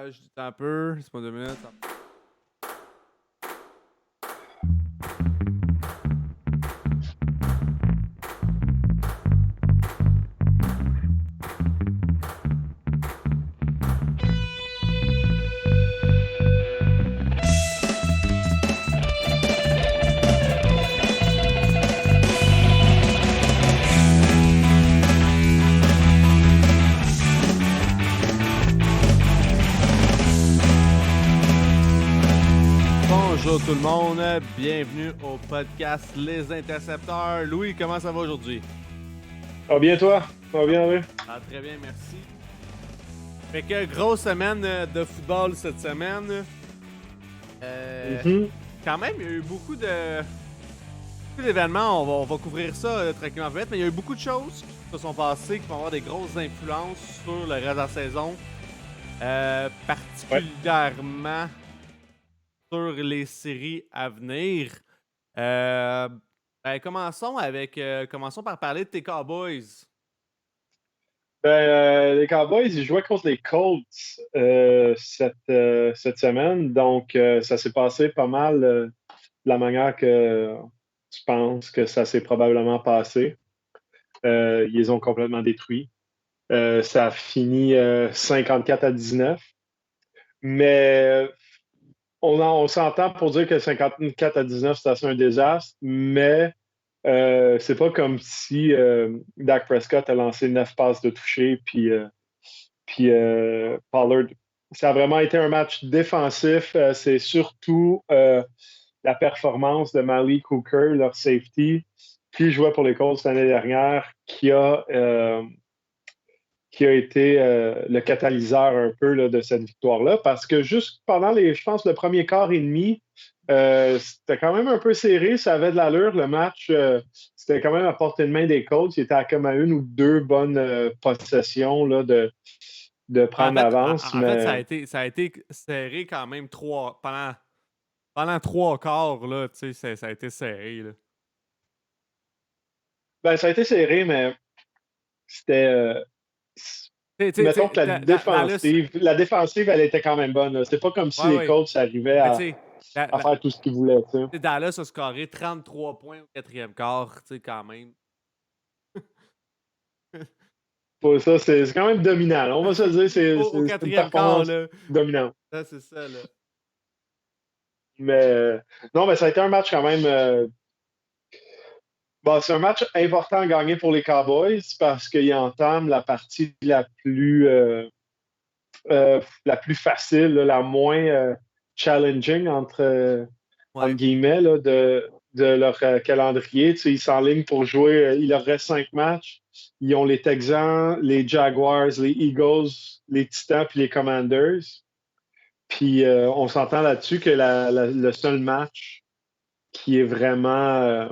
Je dis un peu, c'est pas 2 minutes. Bonjour tout le monde, bienvenue au podcast Les Intercepteurs. Louis, comment ça va aujourd'hui? Ça va bien, toi? Ça va bien, oui? Ah, très bien, merci. Fait que grosse semaine de football cette semaine. Euh, Mhm. Quand même, il y a eu beaucoup d'événements, on va couvrir ça tranquillement vite, mais il y a eu beaucoup de choses qui se sont passées qui vont avoir des grosses influences sur le reste de la saison. Ouais. Particulièrement sur les séries à venir. Euh, commençons par parler de tes Cowboys. Les Cowboys, ils jouaient contre les Colts cette semaine. Donc, ça s'est passé pas mal de la manière que je pense que ça s'est probablement passé. Ils les ont complètement détruits. Ça a fini 54-19. Mais on s'entend pour dire que 54-19, c'est assez un désastre. Mais c'est pas comme si Dak Prescott a lancé 9 passes de toucher, puis Pollard. Ça a vraiment été un match défensif. C'est surtout la performance de Malik Hooker, leur safety, qui jouait pour les Colts l'année dernière, qui a été le catalyseur un peu là, de cette victoire-là. Parce que juste pendant je pense, le premier quart et demi, c'était quand même un peu serré, ça avait de l'allure. Le match, c'était quand même à portée de main des Colts. Il était à comme à une ou deux bonnes possessions là, de En prendre fait, l'avance. en fait, Mais ça a été serré quand même pendant 3 quarts, là, tu sais, ça a été serré, là. ben, ça a été serré, mais c'était. Mettons que Dallas, la défensive, elle était quand même bonne, là. C'est pas comme si ouais, les ouais. Colts arrivaient Mais tu à, sais, Da- à Da- faire tout ce qu'ils voulaient. Tu sais. Dallas a scoré 33 points au quatrième quart, tu sais, quand même. Pour ça, c'est quand même dominant, là. On va se le dire, Au c'est une quatrième quart, performance là. dominante. Ça, c'est ça, là. Mais non, mais ça a été un match quand même. Bon, c'est un match important à gagner pour les Cowboys parce qu'ils entament la partie la plus facile, là, la moins challenging entre Ouais. guillemets là, de leur calendrier. Tu sais, ils s'enlignent pour jouer. Il leur reste 5 matchs. Ils ont les Texans, les Jaguars, les Eagles, les Titans puis les Commanders. Puis on s'entend là-dessus que le seul match qui est vraiment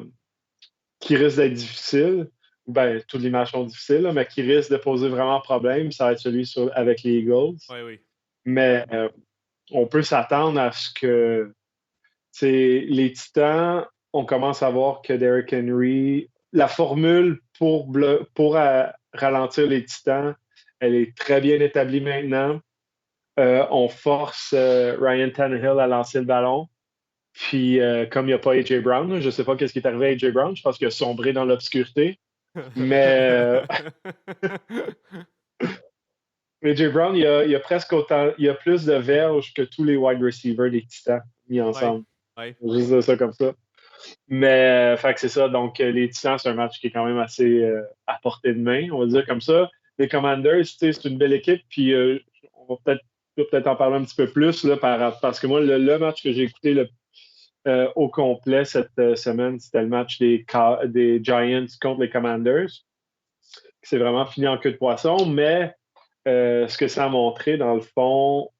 qui risque d'être difficile, ben tous les matchs sont difficiles, là, mais qui risque de poser vraiment problème, ça va être celui avec les Eagles. Ouais, oui. Mais on peut s'attendre à ce que les Titans, on commence à voir que Derrick Henry, la formule pour ralentir les Titans, elle est très bien établie maintenant. On force Ryan Tannehill à lancer le ballon. Puis, comme il n'y a pas A.J. Brown, je ne sais pas ce qui est arrivé à A.J. Brown. Je pense qu'il a sombré dans l'obscurité. Mais A.J. Brown, il a presque autant, il a plus de verges que tous les wide receivers des Titans mis Ouais. ensemble. Ouais. Je vais juste dire ça comme ça. Mais, fait que c'est ça. Donc, les Titans, c'est un match qui est quand même assez à portée de main, on va dire comme ça. Les Commanders, c'est une belle équipe. Puis, on va peut-être en parler un petit peu plus là, parce que moi, le match que j'ai écouté au complet cette semaine, c'était le match des Giants contre les Commanders. C'est vraiment fini en queue de poisson, mais ce que ça a montré, dans le fond,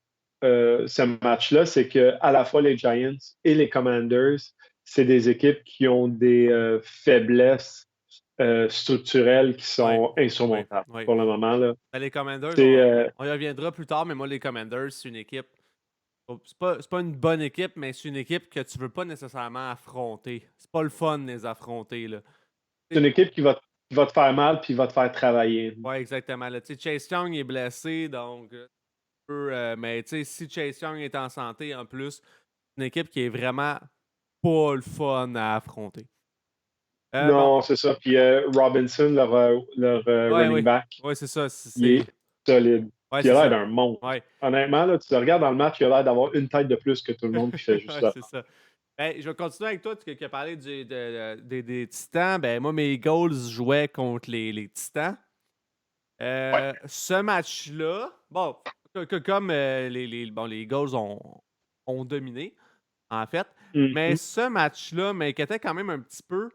ce match-là, c'est que à la fois les Giants et les Commanders, c'est des équipes qui ont des faiblesses structurelles qui Ouais. sont Ouais. insurmontables Ouais. pour le moment. Là. Ben, les Commanders, C'est, on y reviendra plus tard, mais moi, les Commanders, c'est une équipe. C'est pas une bonne équipe, mais c'est une équipe que tu veux pas nécessairement affronter. C'est pas le fun de les affronter, là. c'est une équipe qui va te faire mal puis va te faire travailler. Ouais, exactement. Là. Tu sais, Chase Young est blessé, donc mais tu sais, si Chase Young est en santé, en plus, c'est une équipe qui est vraiment pas le fun à affronter. Bon, Non, c'est ça. Puis Robinson, leur ouais, running oui. back, Ouais, c'est ça. il est solide. Ouais, Puis il c'est a l'air ça. d'un monstre. Ouais, Honnêtement, là, tu le regardes dans le match, il a l'air d'avoir une tête de plus que tout le monde, puis il fait juste ouais, ça. c'est ça. Ben, je vais continuer avec toi, qui as parlé des Titans. Ben, moi, mes Eagles jouaient contre les Titans. Ouais. Ce match-là, bon, comme les Eagles ont dominé, en fait, mais Mhm. ce match-là m'inquiétait quand même un petit peu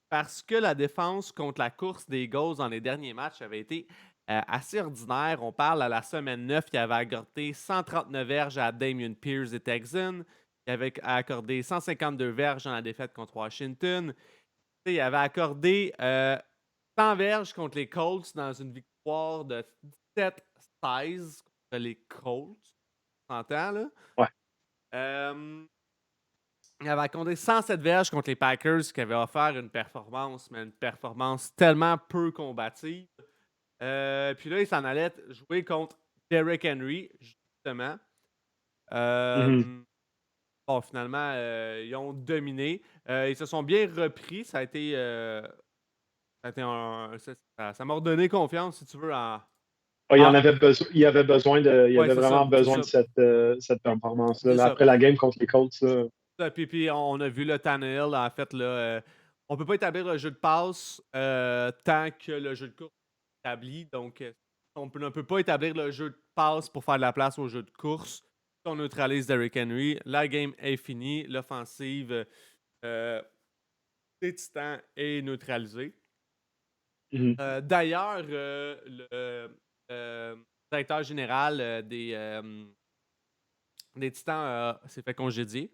parce que la défense contre la course des Eagles dans les derniers matchs avait été assez ordinaire. On parle à la semaine 9, il avait accordé 139 verges à Damien Pierce des Texans. Il avait accordé 152 verges dans la défaite contre Washington. Il avait accordé 100 verges contre les Colts dans une victoire de 17-16 contre les Colts. Tu s'entends, là? Ouais. Il avait accordé 107 verges contre les Packers qui avaient offert une performance, mais une performance tellement peu combative. Puis là, il s'en allait jouer contre Derrick Henry, justement. Mhm. Bon, finalement, ils ont dominé. Ils se sont bien repris. Ça a été ça m'a redonné confiance, si tu veux, Ah, en- il ouais, avait c'est ça, vraiment c'est besoin de ça, cette performance-là. c'est Là, ça. après la game contre les Colts, là. Puis on a vu le Tannehill, en fait, là, on peut pas établir le jeu de passe tant que le jeu de course est établi. Donc, on ne peut pas établir le jeu de passe pour faire de la place au jeu de course. Si on neutralise Derrick Henry, la game est finie. L'offensive des Titans est neutralisée. Mhm. D'ailleurs, le directeur général des Titans s'est fait congédier.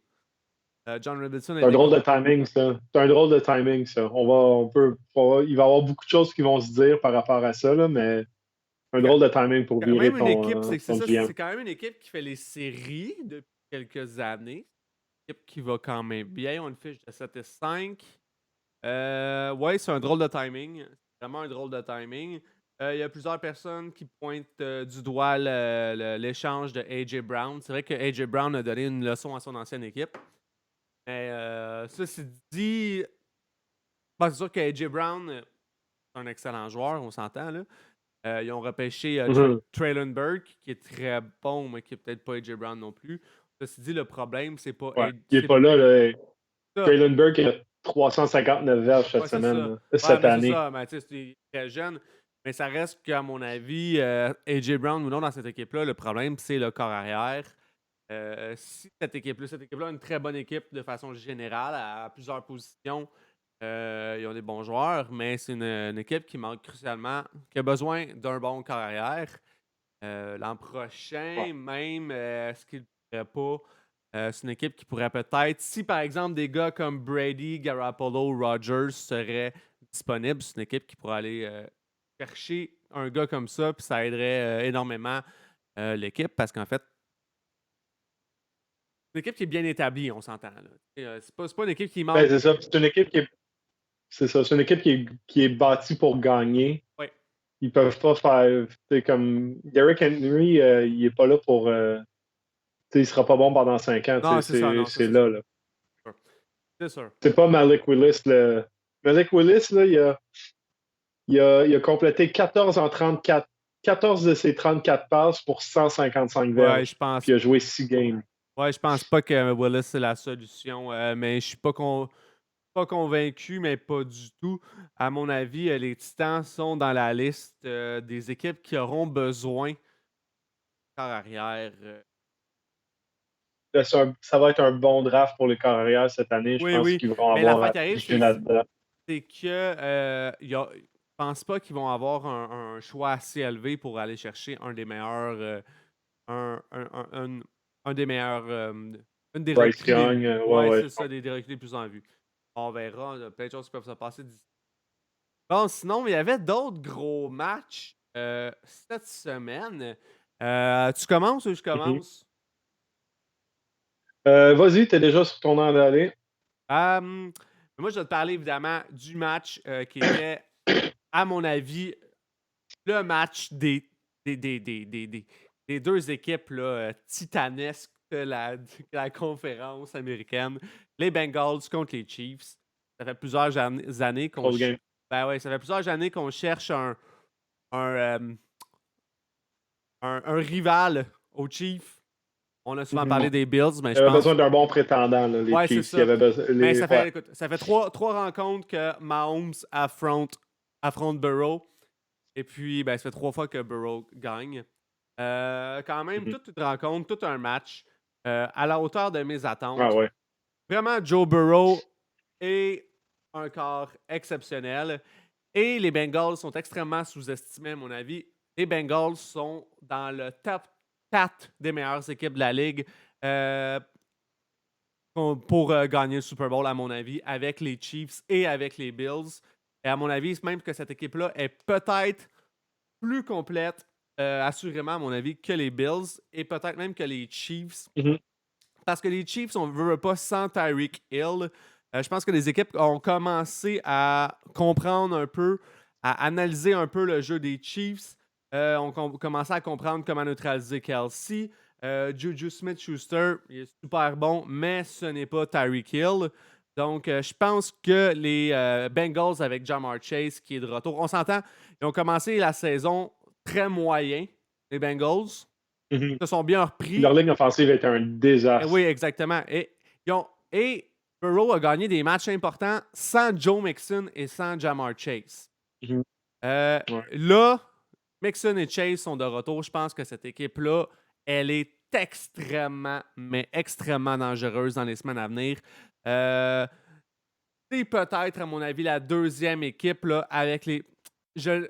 John Robinson a C'est un été drôle de timing, ça. C'est un drôle de timing, ça. Il va y avoir beaucoup de choses qui vont se dire par rapport à ça, là, mais un Quand drôle de timing pour quand virer même une équipe, c'est ton ça, GM. c'est quand même une équipe qui fait les séries depuis quelques années. Une équipe qui va quand même bien. On a une fiche de 7-5. Ouais, c'est un drôle de timing. C'est vraiment un drôle de timing. Il y a plusieurs personnes qui pointent du doigt l'échange de A.J. Brown. C'est vrai que A.J. Brown a donné une leçon à son ancienne équipe. Mais ceci dit, c'est sûr que A.J. Brown, c'est un excellent joueur, on s'entend, là. Ils ont repêché Mhm. Traylon Burke, qui est très bon, mais qui est peut-être pas A.J. Brown non plus. Ceci dit, le problème, c'est pas Ouais. Il n'est pas là, là. ça. Traylon Burke a 359 verges Ouais, c'est ça. Ouais, cette mais c'est année. ça. Mais tu sais, c'est très jeune. Mais ça reste qu'à mon avis, A.J. Brown ou non, dans cette équipe-là, le problème, c'est le corps arrière. Si cette équipe-là a une très bonne équipe de façon générale à plusieurs positions. Ils ont des bons joueurs, mais c'est une équipe qui manque crucialement, qui a besoin d'un bon corps arrière. L'an prochain, Ouais. même, est-ce qu'il ne pourrait pas? C'est une équipe qui pourrait peut-être, si par exemple des gars comme Brady, Garoppolo, Rodgers seraient disponibles, c'est une équipe qui pourrait aller chercher un gars comme ça, puis ça aiderait énormément l'équipe parce qu'en fait, c'est une équipe qui est bien établie, on s'entend, là. C'est pas une équipe qui Ben, manque. c'est ça. C'est une équipe c'est ça. C'est une équipe qui est bâtie pour gagner. Ouais. Ils peuvent pas faire. C'est comme Derrick Henry, il est pas là pour. Il sera pas bon pendant 5 ans. Non, c'est ça, non, ça C'est c'est sûr. là, là. C'est sûr. C'est pas Malik Willis. Malik Willis, là, il a complété 14 en 34. 14 de ses 34 passes pour 155 Ouais, je verges. pense. Puis il a joué 6 games. Ouais, je pense pas que Willis c'est la solution, mais je suis pas convaincu, mais pas du tout. À mon avis, les Titans sont dans la liste des équipes qui auront besoin de corps arrière. Là, ça va être un bon draft pour les carrières cette année. Je Oui, pense oui. qu'ils vont Mais avoir l'affaire à qui arrive, piger là-dedans. c'est que je pense pas qu'ils vont avoir un choix assez élevé pour aller chercher un des meilleurs, un des meilleurs, une des Bryce recrues Young, ouais, ouais, ouais. c'est ça, des recrues les plus en vue. On verra, il y a plein de choses qui peuvent se passer d'ici. Bon, sinon, il y avait d'autres gros matchs cette semaine. Tu commences ou je Mhm. commence? Vas-y, t'es déjà sur ton air d'aller. Moi, je vais te parler évidemment du match qui était, à mon avis, le match des les deux équipes là, titanesques de la conférence américaine. Les Bengals contre les Chiefs. Ça fait plusieurs années qu'on Close game. ben ouais, ça fait plusieurs années qu'on cherche un, euh, un rival aux Chiefs. On a souvent Mhm. parlé des Bills, mais Il je avait besoin pense. d'un bon prétendant, là, les Ouais, c'est Chiefs. Il ça. avait besoin. Mais Ouais. écoute, ça fait trois rencontres que Mahomes affronte Burrow. Et puis, ben, ça fait 3 fois que Burrow gagne. Quand même, Mhm. toute une rencontre, tout un match à la hauteur de mes Ah attentes. ouais. Vraiment, Joe Burrow est un corps exceptionnel. Et les Bengals sont extrêmement sous-estimés, à mon avis. Les Bengals sont dans le top 4 des meilleures équipes de la ligue pour gagner le Super Bowl, à mon avis, avec les Chiefs et avec les Bills. Et à mon avis, c'est même que cette équipe-là est peut-être plus complète, assurément, à mon avis, que les Bills et peut-être même que les Chiefs. Mhm. Parce que les Chiefs, on ne veut pas sans Tyreek Hill. Je pense que les équipes ont commencé à comprendre un peu, à analyser un peu le jeu des Chiefs. On commencé à comprendre comment neutraliser Kelsey. Juju Smith-Schuster, il est super bon, mais ce n'est pas Tyreek Hill. Donc, je pense que les Bengals avec Ja'Marr Chase qui est de retour, on s'entend, ils ont commencé la saison très moyen, les Bengals. Mhm. Ils se sont bien Leur repris. ligne offensive est un Oui, désastre. exactement. Et Burrow a gagné des matchs importants sans Joe Mixon et sans Jamar Chase. Mhm. Euh, Ouais. là, Mixon et Chase sont de retour. Je pense que cette équipe-là, elle est extrêmement, mais extrêmement dangereuse dans les semaines à venir. Euh, c'est peut-être, à mon avis, la deuxième équipe là, avec les. Je,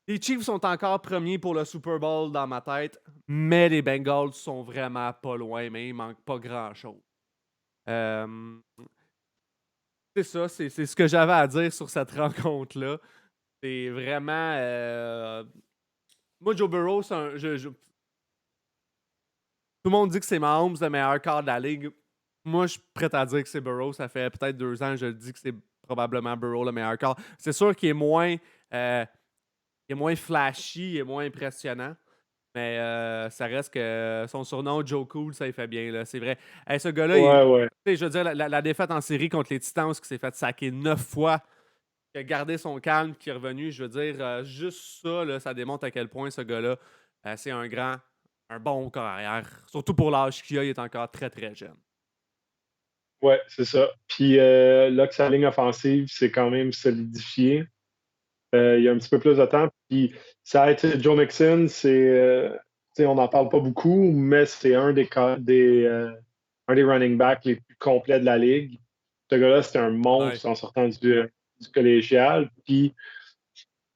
les Chiefs sont encore premiers pour le Super Bowl dans ma tête, mais les Bengals sont vraiment pas loin, mais il manque pas grand-chose. Euh, c'est ça, c'est ce que j'avais à dire sur cette rencontre-là. C'est vraiment. Moi, Joe Burrow, tout le monde dit que c'est Mahomes le meilleur quart de la ligue. Moi, je suis prêt à dire que c'est Burrow. Ça fait peut-être 2 ans que je le dis que c'est probablement Burrow le meilleur quart. C'est sûr qu'il est moins flashy, il est moins impressionnant. Mais ça reste que son surnom, Joe Cool, ça il fait bien, là. C'est vrai. Hey, ce gars-là, Ouais, ouais. je veux dire, la défaite en série contre les Titans, qui s'est fait saquer 9 fois, qui a gardé son calme, qui est revenu, je veux dire, juste ça, là, ça démontre à quel point ce gars-là, c'est un bon carrière. Surtout pour l'âge qu'il a, il est encore très, très jeune. Ouais, c'est ça. Puis là que sa ligne offensive s'est quand même solidifiée, il y a un petit peu plus de temps. Puis ça a été Joe Mixon, on n'en parle pas beaucoup, mais c'est un des running backs les plus complets de la ligue. Ce gars-là, c'était un Ouais. monstre en sortant du collégial. Puis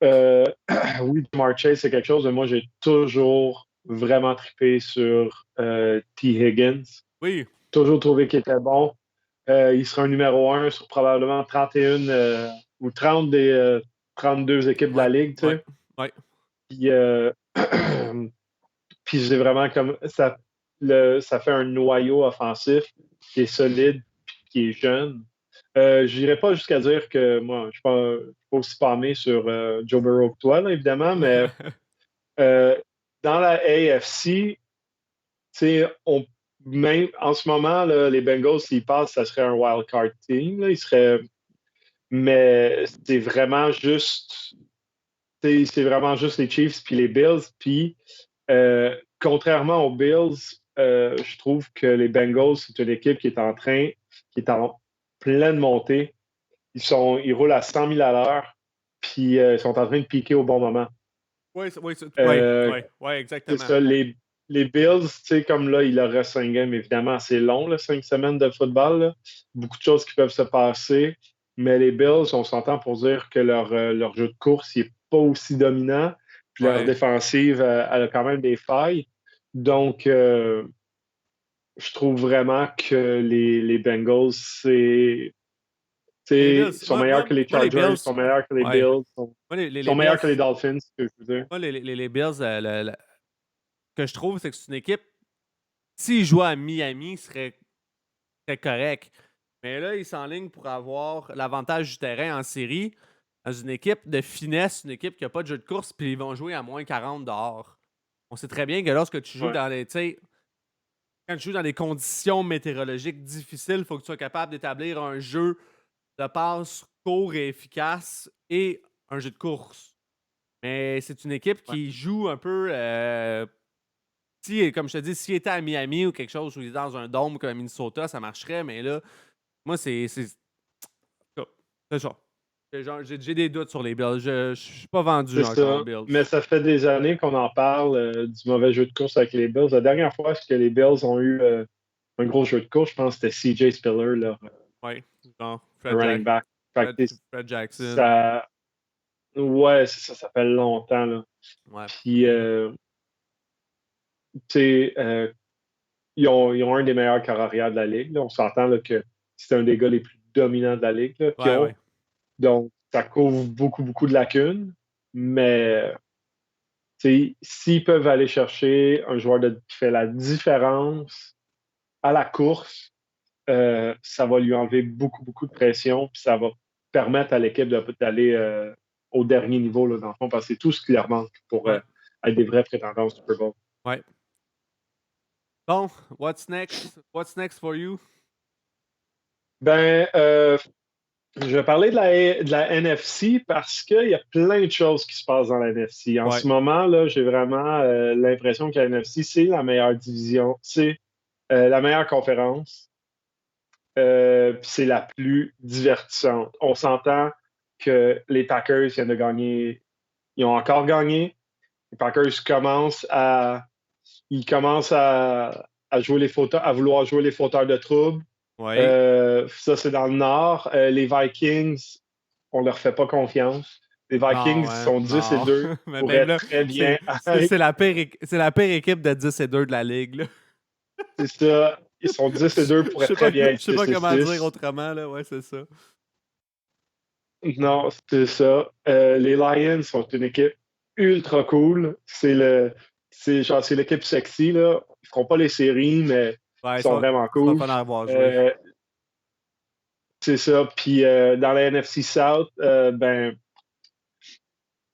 euh, oui, Jamar Chase, c'est quelque chose, mais moi, j'ai toujours vraiment trippé sur T. Higgins. Oui. Toujours trouvé qu'il était bon. Il sera un numéro 1 sur probablement 31 ou 30 des 32 équipes de la Ouais. ligue, tu Ouais. sais. Ouais. Puis, puis j'ai vraiment comme ça, ça fait un noyau offensif qui est solide puis qui est jeune. Je n'irai pas jusqu'à dire que moi, je ne suis pas aussi palmé sur Joe Burrow que toi, là, évidemment, mais euh, dans la AFC, tu sais, même en ce moment, là, les Bengals, s'ils passent, ça serait un wild card team. Là, mais c'est vraiment juste les Chiefs puis les Bills. Puis, contrairement aux Bills, je trouve que les Bengals, c'est une équipe qui est en pleine montée. Ils roulent à 100 000 à l'heure, puis ils sont en train de piquer au bon moment. Oui, oui, Euh, c'est exactement. ça, les Bills, tu sais, comme là, il leur reste 5 games, évidemment, c'est long, là, 5 semaines de football, là. Beaucoup de choses qui peuvent se passer, mais les Bills, on s'entend pour dire que leur jeu de course n'est pas aussi dominant, puis leur Ouais. défensive, elle a quand même des failles. Donc, je trouve vraiment que les Bengals, Mais les Bills, sont meilleurs que les moi, les Chargers, Bills, sont meilleurs que les ouais. Bills, Moi, les sont meilleurs que les Bills, Dolphins, ce que je veux dire. moi, les Bills, que je trouve, c'est que c'est une équipe, s'ils jouaient à Miami, serait correct. Mais là, ils s'enlignent pour avoir l'avantage du terrain en série dans une équipe de finesse, une équipe qui n'a pas de jeu de course, puis ils vont jouer à -40 dehors. On sait très bien que lorsque tu joues Ouais. dans les. Tu sais, quand tu joues dans des conditions météorologiques difficiles, il faut que tu sois capable d'établir un jeu de passe court et efficace et un jeu de course. Mais c'est une équipe Ouais. qui joue un peu. Si, comme je te dis, s'il était à Miami ou quelque chose où il est dans un dôme comme à Minnesota, ça marcherait. Mais là, moi, c'est ça. J'ai des doutes sur les Bills. Je suis pas vendu C'est encore aux ça. Bills. Mais ça fait des années qu'on en parle du mauvais jeu de course avec les Bills. La dernière fois que les Bills ont eu un gros jeu de course, je pense que c'était CJ Spiller, leur Ouais. Genre, running back. Fait que, Fred Jackson. ça. Ouais, c'est ça, ça fait longtemps. Là. Ouais. Puis, tu sais, ils ont un des meilleurs corps arrière de la ligue. Là. On s'entend là, que c'est un des gars les plus dominants de la ligue là, qu'ils Ouais, ont. ouais. Donc, ça couvre beaucoup, beaucoup de lacunes. Mais s'ils peuvent aller chercher un joueur qui fait la différence à la course, ça va lui enlever beaucoup, beaucoup de pression, puis ça va permettre à l'équipe d'aller au dernier niveau, là, dans le fond, parce que c'est tout ce qui leur manque pour Ouais. être des vrais prétendants au Super Bowl. Ouais. Bon, what's next? What's next for you? Ben, je vais parler de la NFC parce qu'il y a plein de choses qui se passent dans la NFC. En Ouais. ce moment, là, j'ai vraiment l'impression que la NFC, c'est la meilleure division, c'est la meilleure conférence, puis c'est la plus divertissante. On s'entend que les Packers viennent de gagner, ils ont encore gagné. Les Packers commencent à jouer les fauteurs, à vouloir jouer les fauteurs de trouble. Ouais. Ça, c'est dans le Nord. Les Vikings, on leur fait pas confiance. Les Non, Vikings ouais. sont 10 et Non. 2, Mais même pourraient là, très bien c'est être. c'est la pire équipe de 10 et 2 de la ligue, là. C'est ça. Ils sont 10 et 2, pourraient très bien Je être sais pas 6 et comment dire 6. autrement, là. Ouais, c'est ça. Non, c'est ça. Les Lions sont une équipe ultra cool. C'est l'équipe sexy, là. Ils feront pas les séries, mais Ouais, ils sont vraiment ils sont le cool. fun à avoir joué. Euh, c'est ça. Puis dans la NFC South,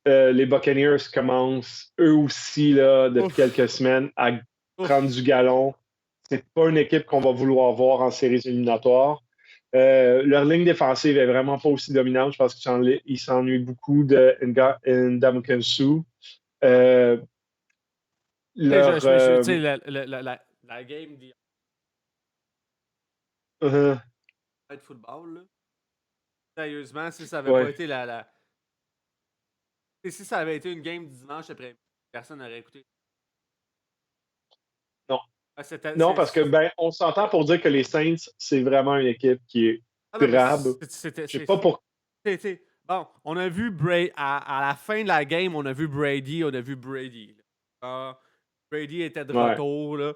les Buccaneers commencent eux aussi, là, depuis Ouf. quelques semaines, à prendre Ouf. du galon. C'est pas une équipe qu'on va vouloir voir en séries éliminatoires. Leur ligne défensive est vraiment pas aussi dominante. Je pense qu'ils s'ennuient beaucoup de Ndamukong Suh. Leur, Tu sais, la game de uh, football, là. Sérieusement, si ça avait pas ouais, été si ça avait été une game dimanche après, personne n'aurait écouté. non. Ah, Non, parce que on s'entend pour dire que les Saints, c'est vraiment une équipe qui est ah non, mais drabe. Je sais pas pour. bon, on a vu Brady à la fin de la game, on a vu Brady, là. Brady était de Ouais. retour, là.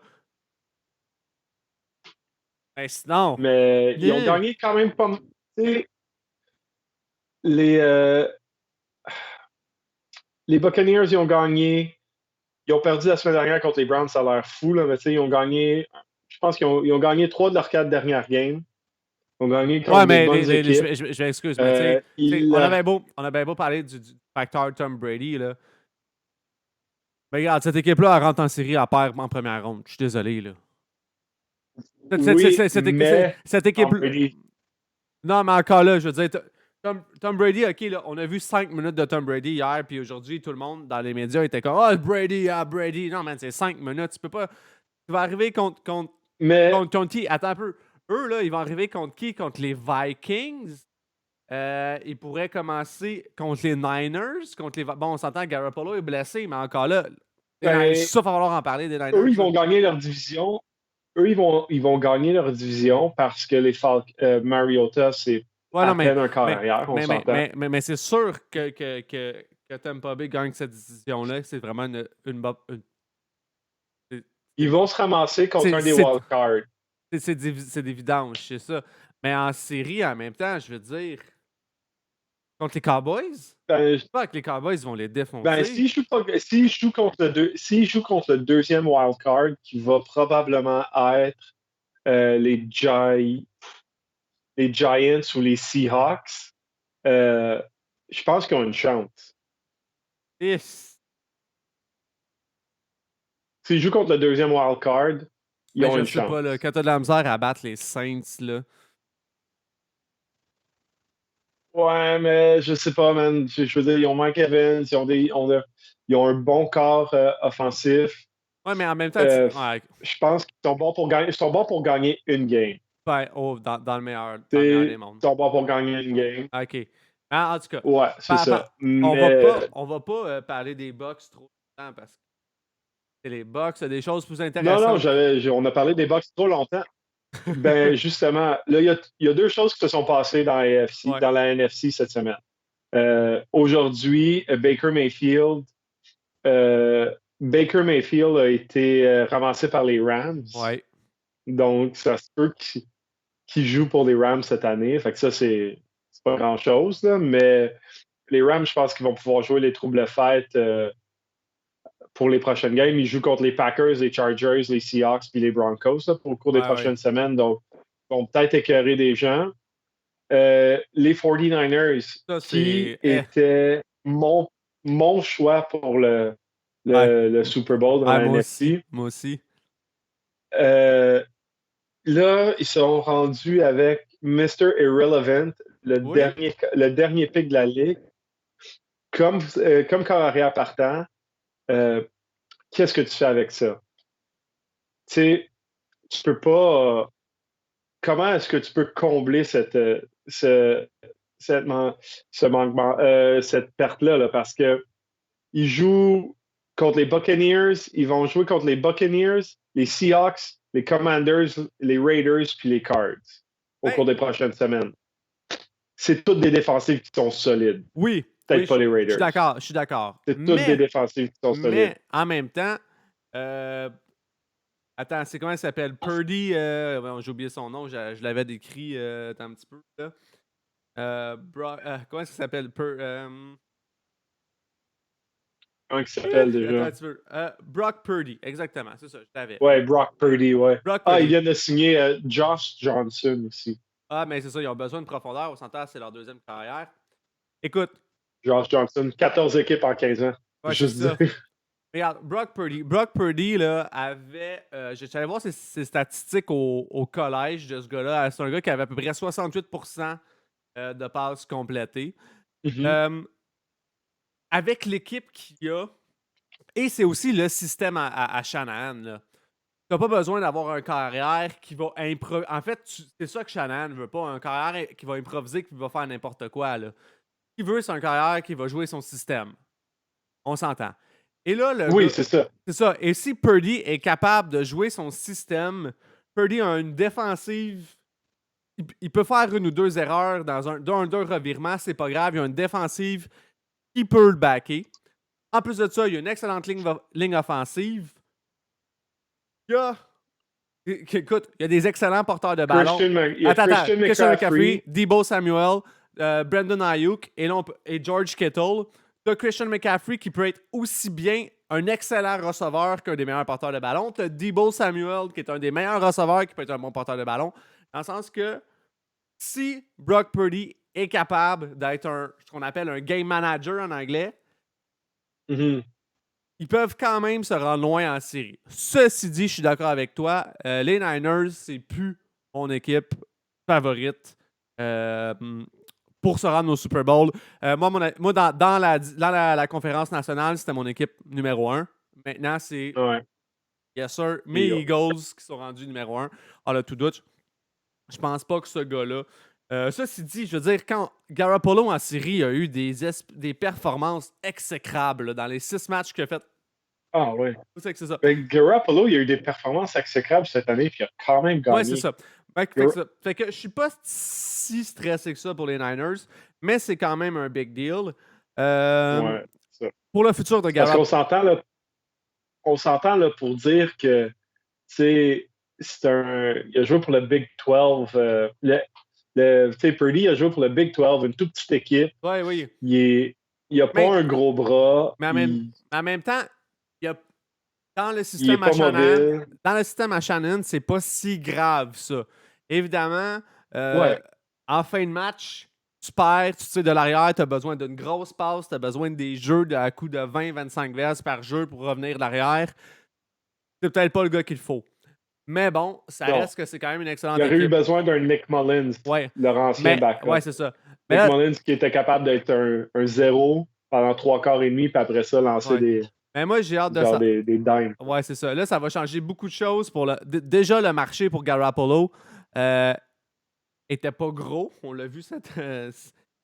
Mais sinon, Mais ils ont yeah. gagné quand même pas. Tu sais, les, euh, les Buccaneers, ils ont gagné. Ils ont perdu la semaine dernière contre les Browns, ça a l'air fou, là, mais tu sais, ils ont gagné. Je pense ils ont gagné 3 de leurs 4 dernières games. Ils ont gagné Ouais, contre des mais bonnes équipes. je m'excuse, mais tu sais, Ils, on avait beau parler du facteur Tom Brady, là. Mais regarde, cette équipe-là, elle rentre en série, elle perd en première ronde. Je suis désolé, là. oui, mais Cette Tom équipe. Brady. Non, mais encore là, je veux dire, Tom Brady, ok, là, on a vu 5 minutes de Tom Brady hier, puis aujourd'hui, tout le monde dans les médias était comme ah, Brady, ah, Brady. Non, man, c'est 5 minutes. Tu peux pas. Tu vas arriver Mais contre qui? Attends un peu. Eux, là, ils vont arriver contre qui? Contre les Vikings. Ils pourraient commencer contre les Niners. Bon, on s'entend que Garoppolo est blessé, mais encore là, ben, ça, il va falloir en parler des eux, Niners, ils là. vont gagner leur division. Eux, ils vont gagner leur division parce que Mariota, c'est Ouais, à non, peine un quart arrière, on s'entend. mais c'est sûr que Tampa Bay gagne cette décision-là. C'est vraiment c'est Ils vont se ramasser contre c'est- un des c'est- wildcards. c'est d'évidence, je sais ça. Mais en série, en même temps, je veux dire, contre les Cowboys, Ben, je sais pas que les Cowboys vont les ben, défoncer. s'ils jouent contre le deuxième wildcard, qui va probablement être euh, les, Gi- les Giants ou les Seahawks, euh, je pense qu'ils ont une chance. Yes. S'ils jouent contre le deuxième wildcard, ils Mais ont je une sais pas, là, chance. quand t'as de la misère à battre les Saints, là. Ouais, mais je sais pas, man. Je veux dire, ils ont Mike Evans, ils ont un bon corps offensif. Ouais, mais en même temps, ouais, Je pense qu'ils sont bons pour gagner. Ils sont bons pour gagner une game. ben, oh, dans le meilleur des Ils mondes. sont bons pour gagner une game. OK. En tout cas, Ouais, c'est ça. on Mais va pas parler des Bucks trop longtemps parce que c'est les Bucks, c'est des choses plus non, non, intéressantes. on a parlé des Bucks trop longtemps. Ben, justement, là, il y a deux choses qui se sont passées Ouais. dans la NFC cette semaine. Aujourd'hui, Baker Mayfield a été ramassé par les Rams. Ouais. Donc, ça se peut qu'il joue pour les Rams cette année. Fait que ça, c'est pas grand-chose, là, mais les Rams, je pense qu'ils vont pouvoir jouer les troubles fêtes pour les prochaines games. Ils jouent contre les Packers, les Chargers, les Seahawks puis les Broncos là, pour le cours des Ouais, prochaines semaines. Donc, ils vont peut-être écœurer des gens. Les 49ers, Ça, qui c'est. était mon choix pour Ouais. le Super Bowl dans Ouais, la moi aussi. NFC. Moi aussi. Là, ils sont rendus avec Mr. Irrelevant, Oui. le dernier pick de la ligue, comme carrière partant. Qu'est-ce que tu fais avec ça? Tu sais, tu peux pas. Comment est-ce que tu peux combler ce manquement, cette perte-là? Là, parce que ils jouent contre les Buccaneers, ils vont jouer contre les Buccaneers, les Seahawks, les Commanders, les Raiders, puis les Cards au Ben, cours des prochaines semaines. C'est toutes des défensives qui sont solides. oui. Peut-être Oui, pas les je suis Raiders. d'accord. Je suis d'accord. C'est toutes des défensives qui sont solides. Mais, en même temps, euh, attends, c'est comment il s'appelle? Purdy, j'ai oublié son nom, je l'avais décrit attends un petit peu. Là. Comment ça s'appelle? Comment il s'appelle Attends déjà? un petit peu. Brock Purdy, exactement, c'est ça, je l'avais. Ouais, Brock Purdy, ouais. Brock Ah, ils Purdy. viennent de signer Josh Johnson aussi. Ah, mais c'est ça, ils ont besoin de profondeur. Au centre, c'est leur deuxième carrière. Écoute, Josh Johnson, 14 équipes en 15 ans. ouais, c'est Juste ça. dire. Regarde, Brock Purdy, là, avait. Je suis allé voir ses statistiques au collège de ce gars-là. C'est un gars qui avait à peu près 68% de passes complétées. Mhm. Avec l'équipe qu'il y a, et c'est aussi le système à Shanahan, là. Tu n'as pas besoin d'avoir un carrière qui va improviser. En fait, c'est ça que Shanahan ne veut pas. Un carrière qui va improviser, qui va faire n'importe quoi. Là. Ce qu'il veut, c'est un carrière qui va jouer son système. On s'entend. Et là, le Oui, gars. c'est ça. C'est ça. Et si Purdy est capable de jouer son système, Purdy a une défensive. Il peut faire une ou deux erreurs dans deux revirements, c'est pas grave. Il a une défensive qui peut le backer. En plus de ça, il y a une excellente ligne offensive. Écoute, il y a des excellents porteurs de ballon. Il y a Attends. Christian Christian McCaffrey. McCaffrey, Debo Samuel, Brandon Ayuk et George Kittle. Tu as Christian McCaffrey qui peut être aussi bien un excellent receveur qu'un des meilleurs porteurs de ballon. Tu as Debo Samuel qui est un des meilleurs receveurs qui peut être un bon porteur de ballon. Dans le sens que si Brock Purdy est capable d'être ce qu'on appelle un game manager en anglais, Mhm. ils peuvent quand même se rendre loin en série. Ceci dit, je suis d'accord avec toi. Les Niners, c'est plus mon équipe favorite pour se rendre au Super Bowl. Moi dans la conférence nationale, c'était mon équipe numéro 1. Maintenant, c'est, Ouais. yes sir, mes Eagles. Eagles qui sont rendus numéro 1. Ah, là, tout doute. Je pense pas que ce gars-là. Ceci dit, je veux dire, quand Garoppolo en série a eu des performances exécrables là, dans les 6 matchs qu'il a fait. Ah ouais. C'est que c'est ça. Ben, Garoppolo, il a eu des performances exécrables cette année, puis il a quand même gagné. Ouais, c'est ça. Fait que je suis pas si stressé que ça pour les Niners, mais c'est quand même un big deal. Ouais, c'est ça. Pour le futur de Parce Garoppolo. qu'on s'entend là, pour dire que, tu sais, il a joué pour le Big 12. Tu sais, Purdy a joué pour le Big 12, une toute petite équipe. Ouais, oui. Il a pas un gros bras. Mais en même temps, dans le Il est système à pas Shannon, mobile. dans le système à Shannon, c'est pas si grave ça. Évidemment, Ouais. en fin de match, tu perds, tu tires de l'arrière, tu as besoin d'une grosse passe, tu as besoin des jeux à coup de 20-25 verges par jeu pour revenir de l'arrière. c'est peut-être pas le gars qu'il faut. Mais bon, ça Non. reste que c'est quand même une Il excellente aurait eu équipe. besoin d'un Nick Mullins, Ouais. leur ancien Mais, backup. ouais, c'est ça. Mais Nick là, Mullins qui était capable d'être un zéro pendant 3 quarts et demi, puis après ça, lancer ouais. Mais moi, j'ai hâte de genre ça. des dimes. Ouais, c'est ça. Là, ça va changer beaucoup de choses pour le. Déjà, le marché pour Garoppolo était pas gros. On l'a vu cette.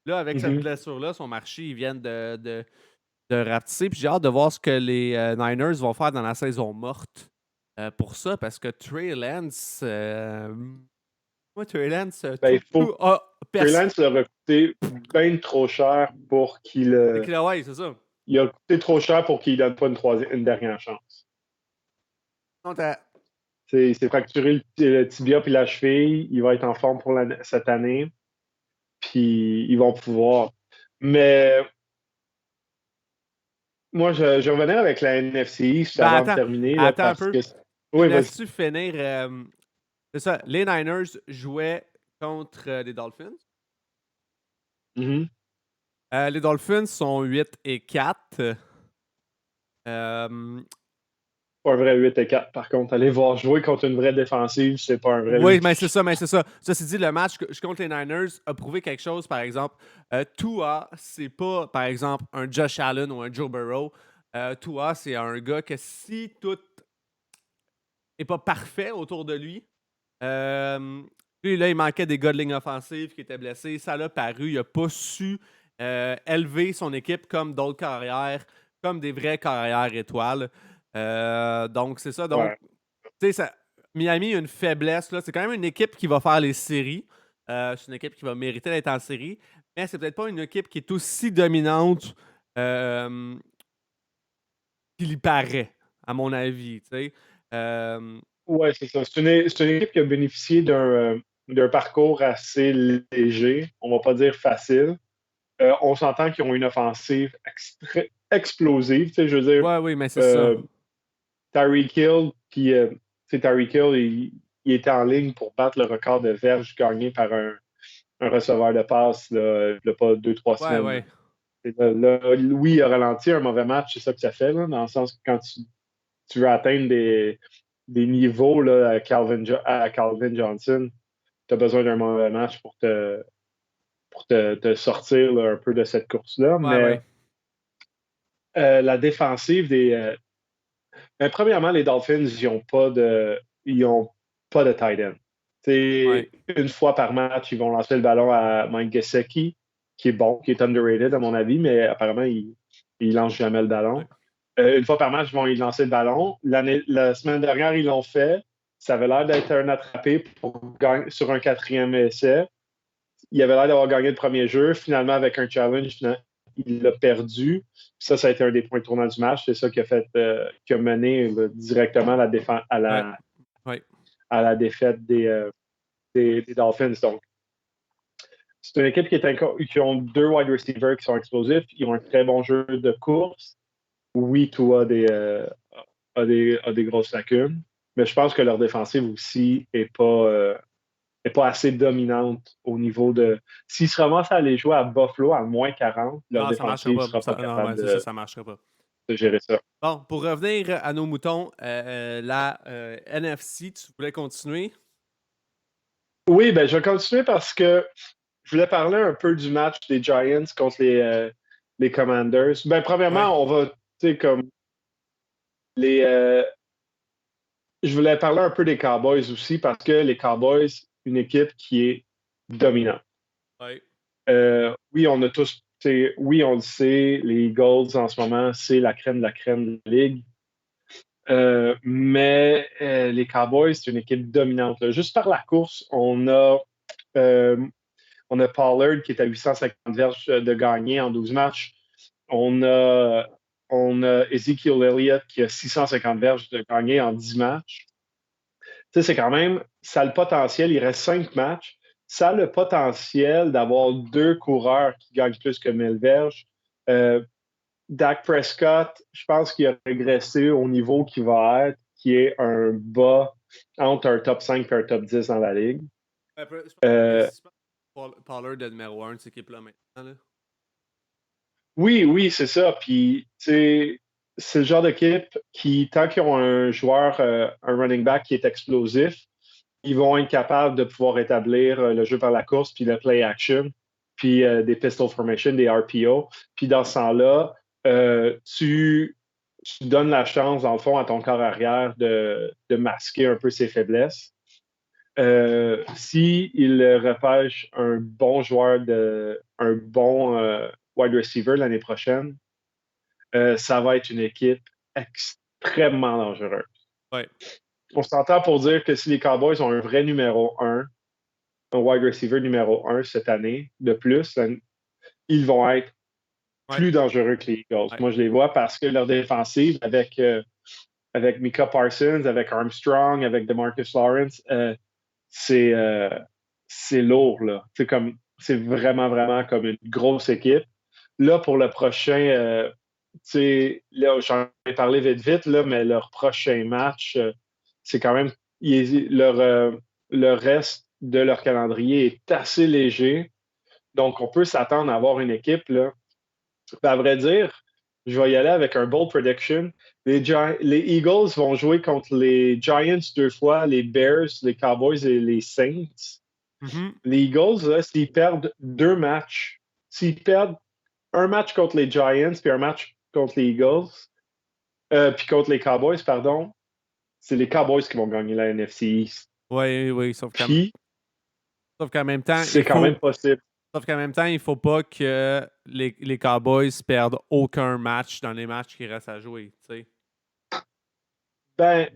Là, avec cette Mhm. blessure-là, son marché, ils viennent de rapetisser. Puis j'ai hâte de voir ce que les Niners vont faire dans la saison morte pour ça, parce que Trey Lance. Moi, Trey Lance, Ben, il faut. tout a. Trey Lance leur a coûté bien trop cher pour qu'il. Ouais, c'est ça. Il a coûté trop cher pour qu'il donne pas une dernière chance. Non, Il s'est fracturé le tibia puis la cheville. Il va être en forme pour cette année. Puis ils vont pouvoir. Mais moi, je revenais avec la NFC East Ben avant de attends, terminer, là, attends un parce peu. que. Tu me Oui, vas-y. laisses-tu finir? C'est ça, les Niners jouaient contre les Dolphins. Mhm. Les Dolphins sont 8-4. Euh, Pas un vrai 8-4, par contre. Aller voir jouer contre une vraie défensive, c'est pas un vrai oui, 8. mais c'est ça, mais c'est ça. Ceci dit, le match contre les Niners a prouvé quelque chose, par exemple. Tua, c'est pas, par exemple, un Josh Allen ou un Joe Burrow. Tua, c'est un gars que si tout est pas parfait autour de lui, lui, là, il manquait des gars de ligne offensive qui étaient blessés. Ça l'a paru. Il n'a pas su élever son équipe comme d'autres carrières, comme des vraies carrières étoiles. Donc, c'est ça. Donc, Ouais. tu sais, Miami a une faiblesse. Là. C'est quand même une équipe qui va faire les séries. C'est une équipe qui va mériter d'être en série. Mais c'est peut-être pas une équipe qui est aussi dominante qu'il y paraît, à mon avis. Tu sais. Ouais, c'est ça. C'est une équipe qui a bénéficié d'un parcours assez léger, on va pas dire facile. On s'entend qu'ils ont une offensive explosive. Tu sais, je veux dire, Ouais, oui, mais c'est ça. euh, Tyreek Hill, puis Tyreek Hill, il était en ligne pour battre le record de verges gagné par un receveur de passe il n'y a pas 2-3 Ouais, semaines. ouais. Oui, il a ralenti un mauvais match, c'est ça que ça fait, là, dans le sens que quand tu veux atteindre des niveaux là, à Calvin Johnson, tu as besoin d'un mauvais match pour te sortir là, un peu de cette course-là. Ouais, Mais ouais. la défensive mais premièrement, les Dolphins, ils ont pas de tight end. Ouais. Une fois par match, ils vont lancer le ballon à Mike Gesicki, qui est bon, qui est underrated à mon avis, mais apparemment, il lance jamais le ballon. Ouais. Une fois par match, ils vont y lancer le ballon. La semaine dernière, ils l'ont fait. Ça avait l'air d'être un attrapé sur un 4e essai. Il avait l'air d'avoir gagné le premier jeu. Finalement, avec un challenge, il l'a perdu. Ça a été un des points tournants du match. C'est ça qui a mené directement Ouais. Ouais. à la défaite des Dolphins. Donc, c'est une équipe qui ont 2 wide receivers qui sont explosifs. Ils ont un très bon jeu de course. Oui, tout a des grosses lacunes, mais je pense que leur défensive aussi est pas assez dominante au niveau de. S'ils se ramassent à aller jouer à Buffalo à moins 40, leur Non, ça marchera défensive ne pas. sera pas Non, ouais, capable c'est ça, de, ça marchera pas. de gérer ça. Bon, pour revenir à nos moutons, la NFC, tu voulais continuer? Oui, ben, je vais continuer parce que je voulais parler un peu du match des Giants contre les Commanders. Ben, Ouais. premièrement, on va, tu sais, comme les. Je voulais parler un peu des Cowboys aussi parce que les Cowboys, une équipe qui est dominante. Ouais. Oui, on a tous, oui, on le sait, les Eagles en ce moment, c'est la crème de la crème de la ligue. Mais les Cowboys, c'est une équipe dominante. Là. Juste par la course, euh, on a Pollard qui est à 850 verges de gagner en 12 matchs. On a, on a Ezekiel Elliott qui a 650 verges de gagner en 10 matchs. Tu sais, c'est quand même, ça a le potentiel, il reste 5 matchs, ça a le potentiel d'avoir 2 coureurs qui gagnent plus que 1000 verges. Dak Prescott, je pense qu'il a régressé au niveau qui va être, qui est un bas entre un top 5 et un top 10 dans la ligue. Après, je Euh, pense que Pollard de numéro 1 de cette équipe-là maintenant. Là. oui, oui, c'est ça. Puis, tu sais, c'est le genre d'équipe qui, tant qu'ils ont un joueur, un running back qui est explosif, ils vont être capables de pouvoir établir le jeu par la course, puis le play action, puis des pistol formation, des RPO. Puis dans ce sens-là, tu donnes la chance, dans le fond, à ton corps arrière de masquer un peu ses faiblesses. S'il repêche un bon joueur, un bon wide receiver l'année prochaine, ça va être une équipe extrêmement dangereuse. Ouais. On s'entend pour dire que si les Cowboys ont un vrai numéro 1, un wide receiver numéro 1 cette année, de plus, ils vont être plus dangereux que les Eagles. Moi, je les vois parce que leur défensive, avec Micah Parsons, avec Armstrong, avec DeMarcus Lawrence, c'est lourd, là. C'est vraiment, vraiment comme une grosse équipe. Là, pour le prochain, là, j'en ai parlé vite, là, mais leur prochain match, c'est quand même le reste de leur calendrier est assez léger. Donc, on peut s'attendre à avoir une équipe, là. À vrai dire, je vais y aller avec un bold prediction. Les Eagles vont jouer contre les Giants 2 fois, les Bears, les Cowboys et les Saints. Mm-hmm. Les Eagles, là, s'ils perdent 2 matchs, s'ils perdent un match contre les Giants puis un match contre les Eagles, puis contre les Cowboys, pardon, c'est les Cowboys qui vont gagner la NFC East. Oui, sauf qu'en même temps, c'est quand même possible. Sauf qu'en même temps, il ne faut pas que les Cowboys perdent aucun match dans les matchs qui restent à jouer. T'sais. Ben,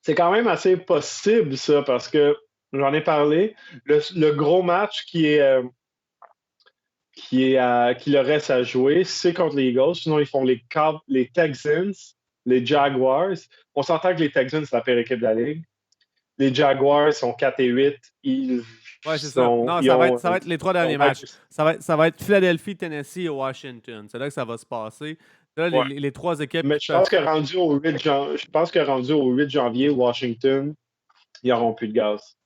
c'est quand même assez possible, ça, parce que j'en ai parlé. Le gros match qui leur reste à jouer, c'est contre les Eagles. Sinon, ils font les Texans, les Jaguars. On s'entend que les Texans, c'est la pire équipe de la Ligue. Les Jaguars sont 4-8. Ouais, c'est ça. Non, ça va être les 3 derniers matchs. Ça va être Philadelphie, Tennessee et Washington. C'est là que ça va se passer. Là, les 3 équipes. Mais je pense que rendu au 8 janvier, Washington, ils n'auront plus de gaz.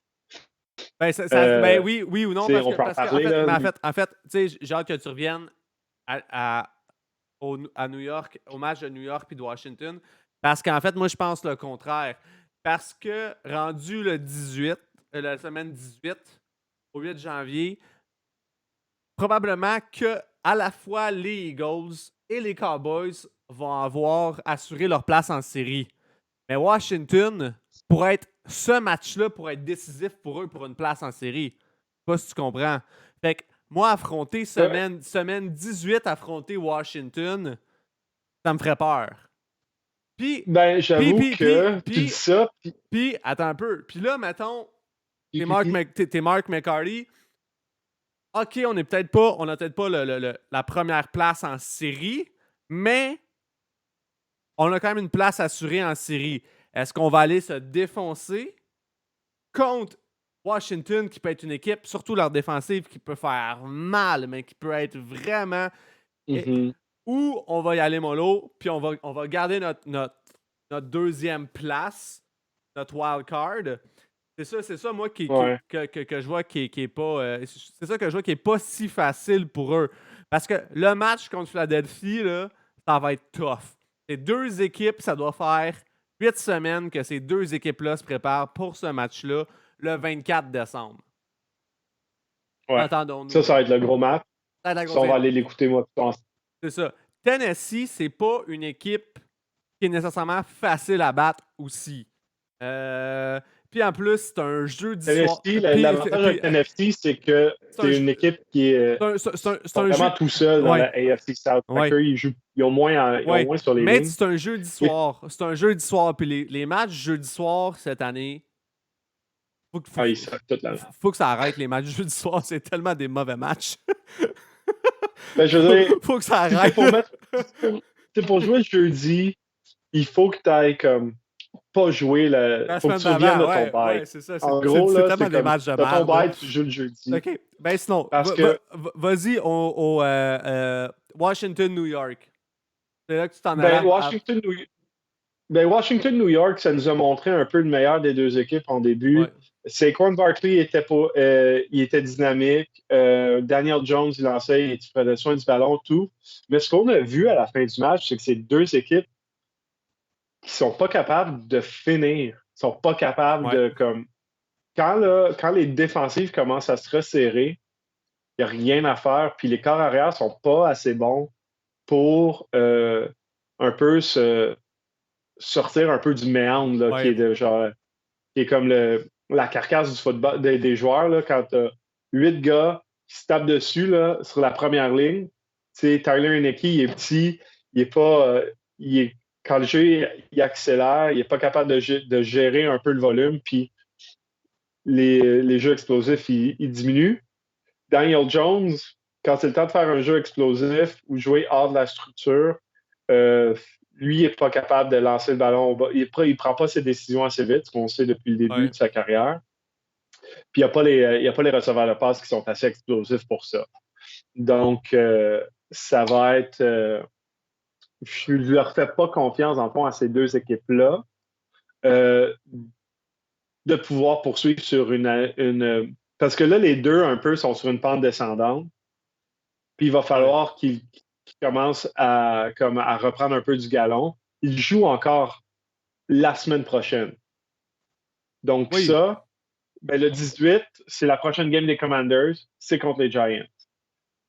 Ben oui ou non, en fait, tu sais, j'ai hâte que tu reviennes à New York, au match de New York puis de Washington. Parce qu'en fait, moi, je pense le contraire. Parce que rendu le 18, la semaine 18, au 8 janvier, probablement que à la fois les Eagles et les Cowboys vont avoir assuré leur place en série. Mais Washington, ce match-là pourrait être décisif pour eux pour une place en série. Je sais pas si tu comprends. Fait que moi, affronter semaine 18, affronter Washington, ça me ferait peur. Puis, j'avoue que tu dis ça. Puis, attends un peu. Puis là, mettons, t'es Mark McCarty. OK, on n'a peut-être pas la première place en série, mais on a quand même une place assurée en série. Est-ce qu'on va aller se défoncer contre Washington, qui peut être une équipe, surtout leur défensive, qui peut faire mal, mais qui peut être vraiment... Ou on va y aller mollo, puis on va garder notre deuxième place, notre wild card. C'est ça, moi, que je vois qui est pas... c'est ça que je vois qui est pas si facile pour eux. Parce que le match contre Philadelphie, là, ça va être tough. C'est 2 équipes, ça doit faire 8 semaines que ces 2 équipes-là se préparent pour ce match-là le 24 décembre. Ouais. Ça va être le gros match. On va aller l'écouter, moi, je pense. C'est ça. Tennessee, c'est pas une équipe qui est nécessairement facile à battre aussi. Puis en plus, c'est un jeudi soir. L'avantage de Tennessee, c'est que c'est une équipe qui est vraiment tout seul dans la AFC South. Ils ont moins sur les lignes. Mais c'est un jeudi soir. C'est un jeudi soir. Puis les matchs jeudi soir cette année, faut que ça arrête les matchs jeudi soir. C'est tellement des mauvais matchs. Je veux dire, faut que ça arrête. Pour jouer le jeudi, il faut que tu ailles comme pas jouer faut que tu reviennes de ton bail. C'est ça. En gros, c'est tellement des matchs de merde. Ton bail, tu joues le jeudi. OK. Ben sinon, vas-y au Washington, New York. C'est là que tu t'en as. Washington, New York, ça nous a montré un peu le meilleur des 2 équipes en début. Saquon Barkley il était dynamique. Daniel Jones, il lançait, il prenait soin du ballon, tout. Mais ce qu'on a vu à la fin du match, c'est que c'est deux équipes qui sont pas capables de finir, sont pas capables de comme quand les défensives commencent à se resserrer, il n'y a rien à faire. Puis les corps arrière sont pas assez bons pour un peu sortir un peu du méandre là, qui est de genre qui est comme la carcasse du football des joueurs là, quand tu as 8 gars qui se tapent dessus là, sur la première ligne. Tu sais, Tyler Heineke, il est petit, il est pas. Quand le jeu il accélère, il n'est pas capable de gérer un peu le volume, puis les jeux explosifs, ils diminuent. Daniel Jones, quand c'est le temps de faire un jeu explosif ou jouer hors de la structure, lui, il n'est pas capable de lancer le ballon au bas. Il ne prend pas ses décisions assez vite, ce qu'on sait depuis le début de sa carrière. Puis il n'y a pas les receveurs de passe qui sont assez explosifs pour ça. Donc, ça va être. Je ne leur fais pas confiance, en fond, à ces deux équipes-là de pouvoir poursuivre sur une. Parce que là, les deux, un peu, sont sur une pente descendante. Puis il va falloir qu'ils commencent à reprendre un peu du galon. Ils jouent encore la semaine prochaine. Donc ça, ben, le 18, c'est la prochaine game des Commanders, c'est contre les Giants.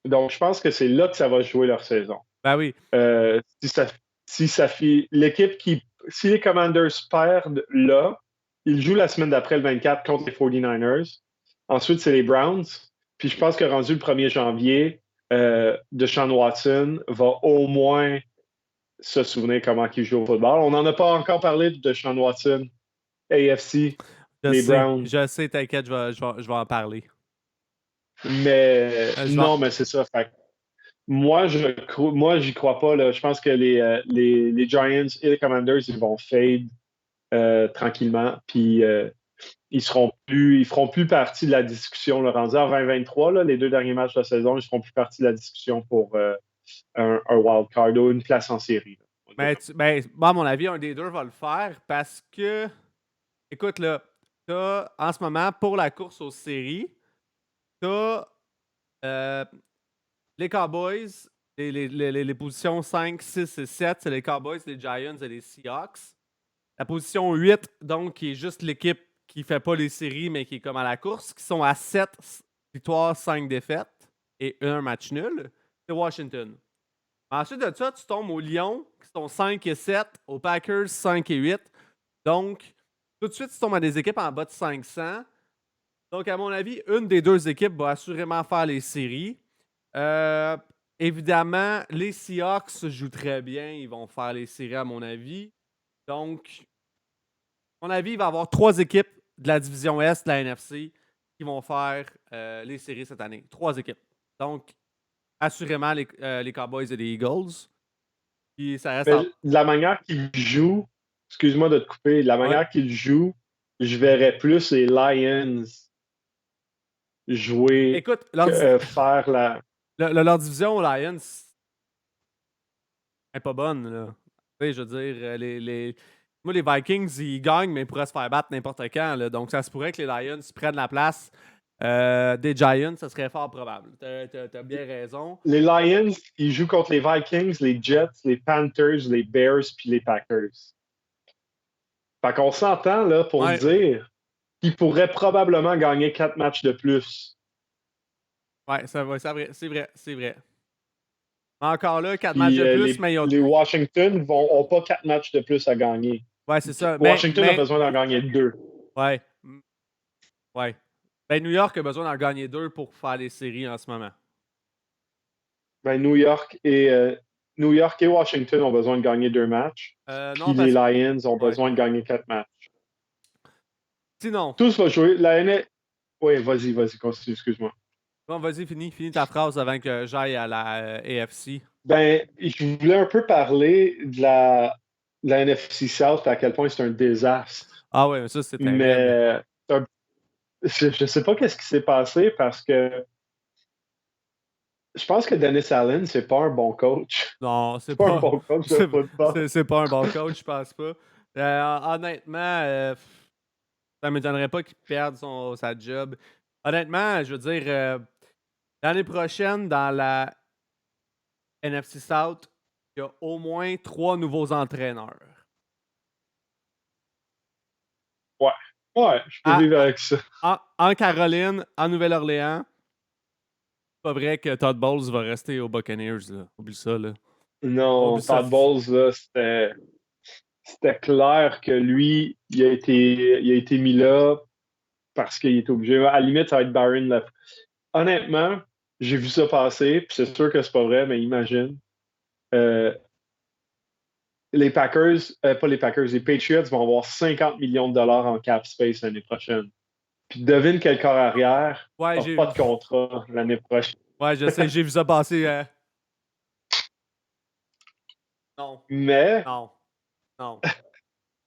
Donc je pense que c'est là que ça va jouer leur saison. Ben oui. Si les Commanders perdent là, ils jouent la semaine d'après le 24 contre les 49ers. Ensuite, c'est les Browns. Puis je pense que rendu le 1er janvier, Deshaun Watson va au moins se souvenir comment il joue au football. On n'en a pas encore parlé de Deshaun Watson, AFC, Browns. Je sais, t'inquiète, je vais en parler. Mais mais c'est ça. Fait. Moi, j'y crois pas. Là. Je pense que les Giants et les Commanders, ils vont fade tranquillement. Puis ils feront plus partie de la discussion. Là, rendu en 2023, là, les 2 derniers matchs de la saison, ils feront plus partie de la discussion pour un wild card ou une place en série. Mais à mon avis, un des deux va le faire parce que, écoute, là, t'as en ce moment, pour la course aux séries, t'as les Cowboys, les positions 5, 6 et 7, c'est les Cowboys, les Giants et les Seahawks. La position 8, donc, qui est juste l'équipe qui fait pas les séries, mais qui est comme à la course, qui sont à 7 victoires, 5 défaites et un match nul, c'est Washington. Ensuite de ça, tu tombes aux Lions, qui sont 5 et 7, aux Packers, 5 et 8. Donc, tout de suite, tu tombes à des équipes en bas de 500. Donc, à mon avis, une des deux équipes va assurément faire les séries. Évidemment, les Seahawks jouent très bien. Ils vont faire les séries, à mon avis. Donc, à mon avis, il va y avoir 3 équipes de la division Est de la NFC qui vont faire les séries cette année. 3 équipes. Donc, assurément, les Cowboys et les Eagles. Puis ça reste de la manière qu'ils jouent, excuse-moi de te couper, de la manière qu'ils jouent, je verrais plus les Lions jouer, écoute, faire la. Leur division aux Lions n'est pas bonne. Là. Tu sais, je veux dire, moi, les Vikings, ils gagnent, mais ils pourraient se faire battre n'importe quand. Là. Donc, ça se pourrait que les Lions prennent la place des Giants. Ça serait fort probable. T'as bien raison. Les Lions, ils jouent contre les Vikings, les Jets, les Panthers, les Bears puis les Packers. Fait qu'on s'entend là pour dire qu'ils pourraient probablement gagner 4 matchs de plus. Ouais, c'est vrai. Encore là, 4 matchs de plus, mais les Washington n'ont pas 4 matchs de plus à gagner. Ouais, c'est ça. Washington a besoin d'en gagner 2. Ouais. Ouais. Ben, New York a besoin d'en gagner 2 pour faire les séries en ce moment. Ben, New York et Washington ont besoin de gagner 2 matchs. Puis les Lions ont besoin de gagner 4 matchs. Sinon. Tous vont jouer. Oui, vas-y, continue, excuse-moi. Bon, vas-y, finis ta phrase avant que j'aille à la AFC. Ben, je voulais un peu parler de la NFC South, à quel point c'est un désastre. Ah ouais, ça, c'est terrible. Mais je sais pas qu'est-ce qui s'est passé parce que je pense que Dennis Allen, c'est pas un bon coach. Non, c'est pas un bon coach de football. C'est pas un bon coach, je pense pas. Honnêtement, Ça m'étonnerait pas qu'il perde sa job. Honnêtement, je veux dire, l'année prochaine, dans la NFC South, il y a au moins 3 nouveaux entraîneurs. Ouais. Ouais, je peux À- vivre à- avec ça. en Caroline, en Nouvelle-Orléans, c'est pas vrai que Todd Bowles va rester aux Buccaneers. Là. Oublie ça. Là. Non, Oublie ça. Todd Bowles, là, c'était clair que lui, il a été mis là parce qu'il est obligé. À la limite, ça va être Byron Left. Honnêtement, j'ai vu ça passer, puis c'est sûr que c'est pas vrai, mais imagine. Les Packers, pas les Packers, les Patriots vont avoir 50 millions de dollars en cap space l'année prochaine. Puis devine quel corps arrière Ouais, n'a pas de contrat l'année prochaine. Ouais, je sais, j'ai vu ça passer. Non, Mais, non, non.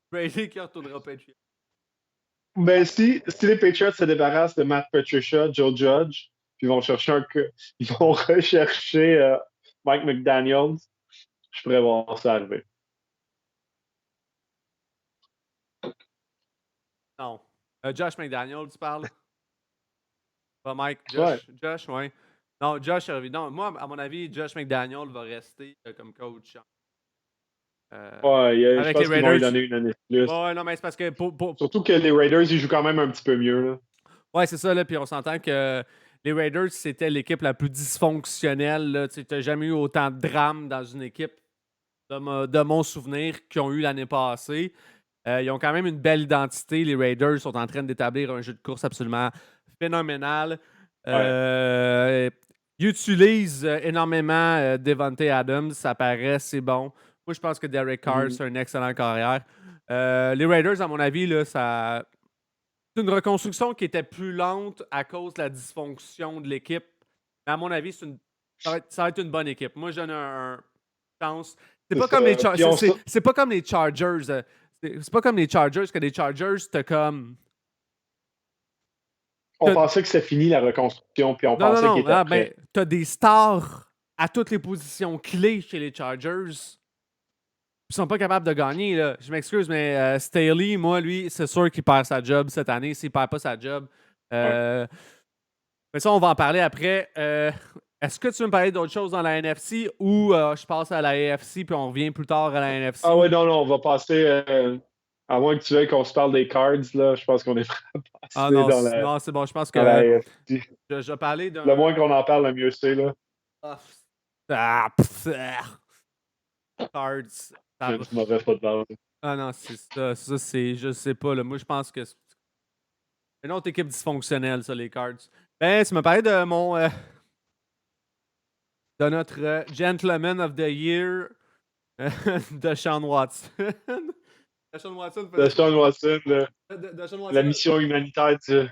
Brady qui retournera au Patriots. ben, si les Patriots se débarrassent de Matt Patricia, Joe Judge, puis ils vont rechercher Mike McDaniels, je pourrais voir ça arriver. Non. Josh McDaniel, tu parles? Pas Mike, Ouais. Josh, ouais. Non, Josh, non, moi, à mon avis, Josh McDaniel va rester comme coach. Ouais, je Avec pense les qu'ils vont lui Raiders. donner une année de plus. Ouais, non, mais c'est parce que Surtout que les Raiders, ils jouent quand même un petit peu mieux. Là. Ouais, c'est ça, là. Puis on s'entend que les Raiders, c'était l'équipe la plus dysfonctionnelle. Là. Tu n'as jamais eu autant de drame dans une équipe, de mon souvenir, qu'ils ont eu l'année passée. Ils ont quand même une belle identité. Les Raiders sont en train d'établir un jeu de course absolument phénoménal. Ils utilisent énormément Devontae Adams. Ça paraît, c'est bon. Moi, je pense que Derek Carr, c'est un excellent carrière. Les Raiders, à mon avis, là, c'est une reconstruction qui était plus lente à cause de la dysfonction de l'équipe. Mais à mon avis, ça va être une bonne équipe. Moi, je donne un chance. C'est pas, comme les c'est pas comme les Chargers. C'est pas comme les Chargers, que les Chargers, t'as comme. On pensait que c'était fini la reconstruction, puis on pensait qu'il était prêt. T'as des stars à toutes les positions clés chez les Chargers. Ils sont pas capables de gagner. Là. Je m'excuse, mais Staley, moi, lui, c'est sûr qu'il perd sa job cette année. S'il perd pas sa job. Mais ça, on va en parler après. Est-ce que tu veux me parler d'autre chose dans la NFC ou je passe à la AFC puis on revient plus tard à la NFC? Ah ouais, non, on va passer. À moins que tu veuilles qu'on se parle des cards, là, je pense qu'on est prêt à passer non, c'est bon. Je pense que dans la AFC. je vais parler d'un. Le moins qu'on en parle, le mieux c'est. Là. Cards. C'est du mauvais football. Ah non, c'est ça. Je sais pas. Là. Moi, je pense que c'est une autre équipe dysfonctionnelle, ça, les Cards. Ben, tu me parlais de mon. De notre Gentleman of the Year, de Sean Watson. Deshaun Watson La mission humanitaire du.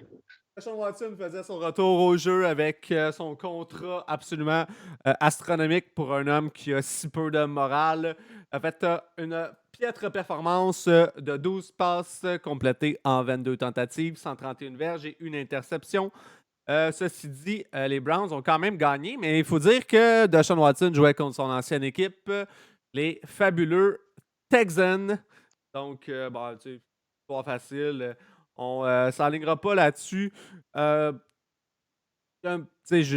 Deshaun Watson faisait son retour au jeu avec son contrat absolument astronomique pour un homme qui a si peu de morale. A fait une piètre performance de 12 passes complétées en 22 tentatives, 131 verges et une interception. Ceci dit, les Browns ont quand même gagné, mais il faut dire que Deshaun Watson jouait contre son ancienne équipe, les fabuleux Texans. Donc, bon, tu sais, pas facile. On s'alignera pas là-dessus. Je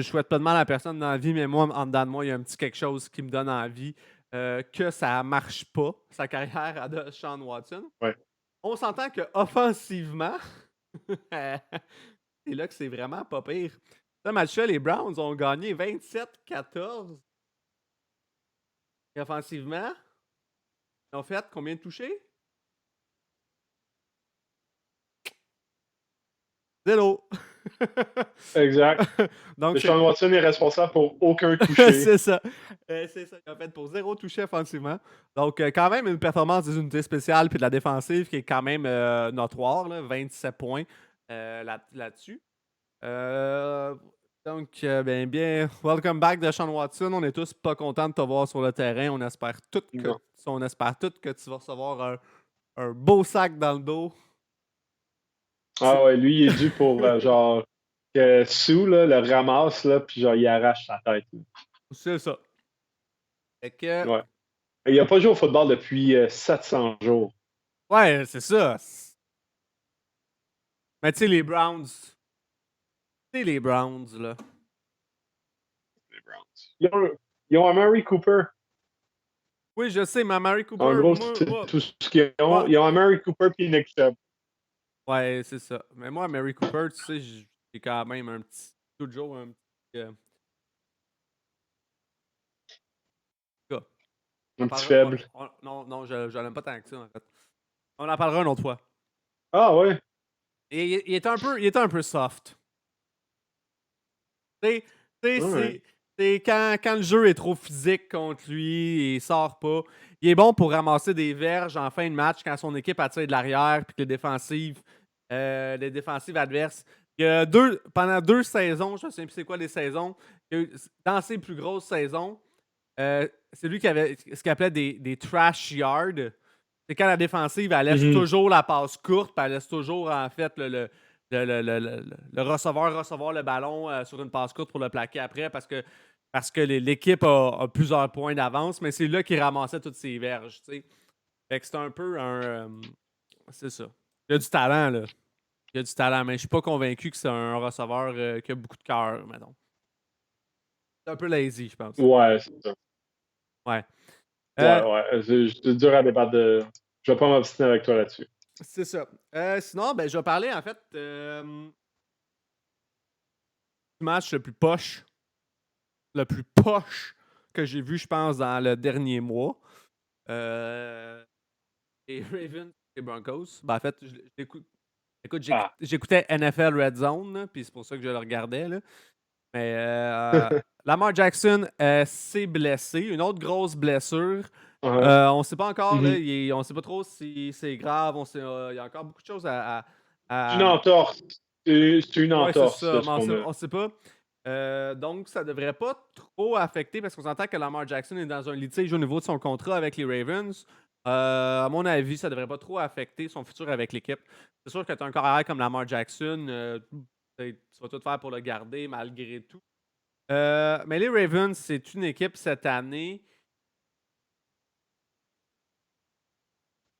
souhaite pas de mal à personne dans la vie, mais moi, en dedans de moi, il y a un petit quelque chose qui me donne envie que ça marche pas, sa carrière à Deshaun Watson. Ouais. On s'entend que offensivement, c'est là que c'est vraiment pas pire. Ce match-là, les Browns ont gagné 27-14. Et offensivement, ils ont fait combien de touchés? 0. Exact. Donc, Sean Watson est responsable pour aucun touché. c'est ça. C'est ça. Ils ont fait pour 0 touché offensivement. Donc, quand même, une performance des unités spéciales puis de la défensive qui est quand même notoire. Là, 27 points là-dessus. Donc, bien, welcome back de Sean Watson. On est tous pas contents de te voir sur le terrain. On espère tous que tu vas recevoir un beau sac dans le dos. Ah ouais, lui, il est dû pour genre que Sue là, le ramasse, là, puis genre, il arrache sa tête. Là. C'est ça. Fait que... Ouais. Il n'a pas joué au football depuis 700 jours. Ouais, c'est ça. Mais tu sais, les Browns. Tu sais, les Browns, là. Les Browns. Ils ont Amari Cooper. Oui, je sais, mais Amari En Cooper, gros, c'est tout ce qu'ils ont. moi- Ils ont Amari Cooper puis Nick Chubb. Ouais, c'est ça. Mais moi, Amari Cooper, tu sais, j'ai quand même un petit. Toujours un petit. Gars. On en Un petit parlera. faible. Non, je l'aime pas tant que ça, en fait. On en parlera une autre fois. Ah ouais. Et il était un peu soft. Tu sais, Ouais. c'est quand le jeu est trop physique contre lui, il sort pas. Il est bon pour ramasser des verges en fin de match quand son équipe attire de l'arrière puis que les défensives adverses. Pendant 2 saisons, je ne sais plus c'est quoi les saisons, dans ses plus grosses saisons, c'est lui qui avait ce qu'il appelait des trash yards. C'est quand la défensive, elle laisse Mhm. toujours la passe courte, puis elle laisse toujours, en fait, le receveur recevoir le ballon sur une passe courte pour le plaquer après parce que l'équipe a plusieurs points d'avance, mais c'est là qu'il ramassait toutes ses verges, tu sais. Fait que c'est un peu c'est ça. Il a du talent, là. Il a du talent, mais je suis pas convaincu que c'est un receveur qui a beaucoup de cœur, mettons. C'est un peu lazy, je pense. Ouais, c'est ça. Ouais. Ouais. C'est dur à débattre de. Je vais pas m'obstiner avec toi là-dessus. C'est ça. Sinon, ben, je vais parler, en fait, du match le plus poche que j'ai vu, je pense, dans le dernier mois. Les Ravens et Broncos. Ben, en fait, Ah. j'écoutais NFL Red Zone, puis c'est pour ça que je le regardais. Là. Mais Lamar Jackson s'est blessé. Une autre grosse blessure. Ouais. On ne sait pas encore, là, Mhm. on ne sait pas trop si c'est grave. Il y a encore beaucoup de choses C'est à, une entorse. C'est une ouais, c'est entorse, ça, là, mais ce qu'on a. on sait pas. Donc, ça devrait pas trop affecter parce qu'on s'entend que Lamar Jackson est dans un litige au niveau de son contrat avec les Ravens. À mon avis, ça devrait pas trop affecter son futur avec l'équipe. C'est sûr que tu as un carrière comme Lamar Jackson, tu vas tout faire pour le garder malgré tout. Mais les Ravens, c'est une équipe cette année.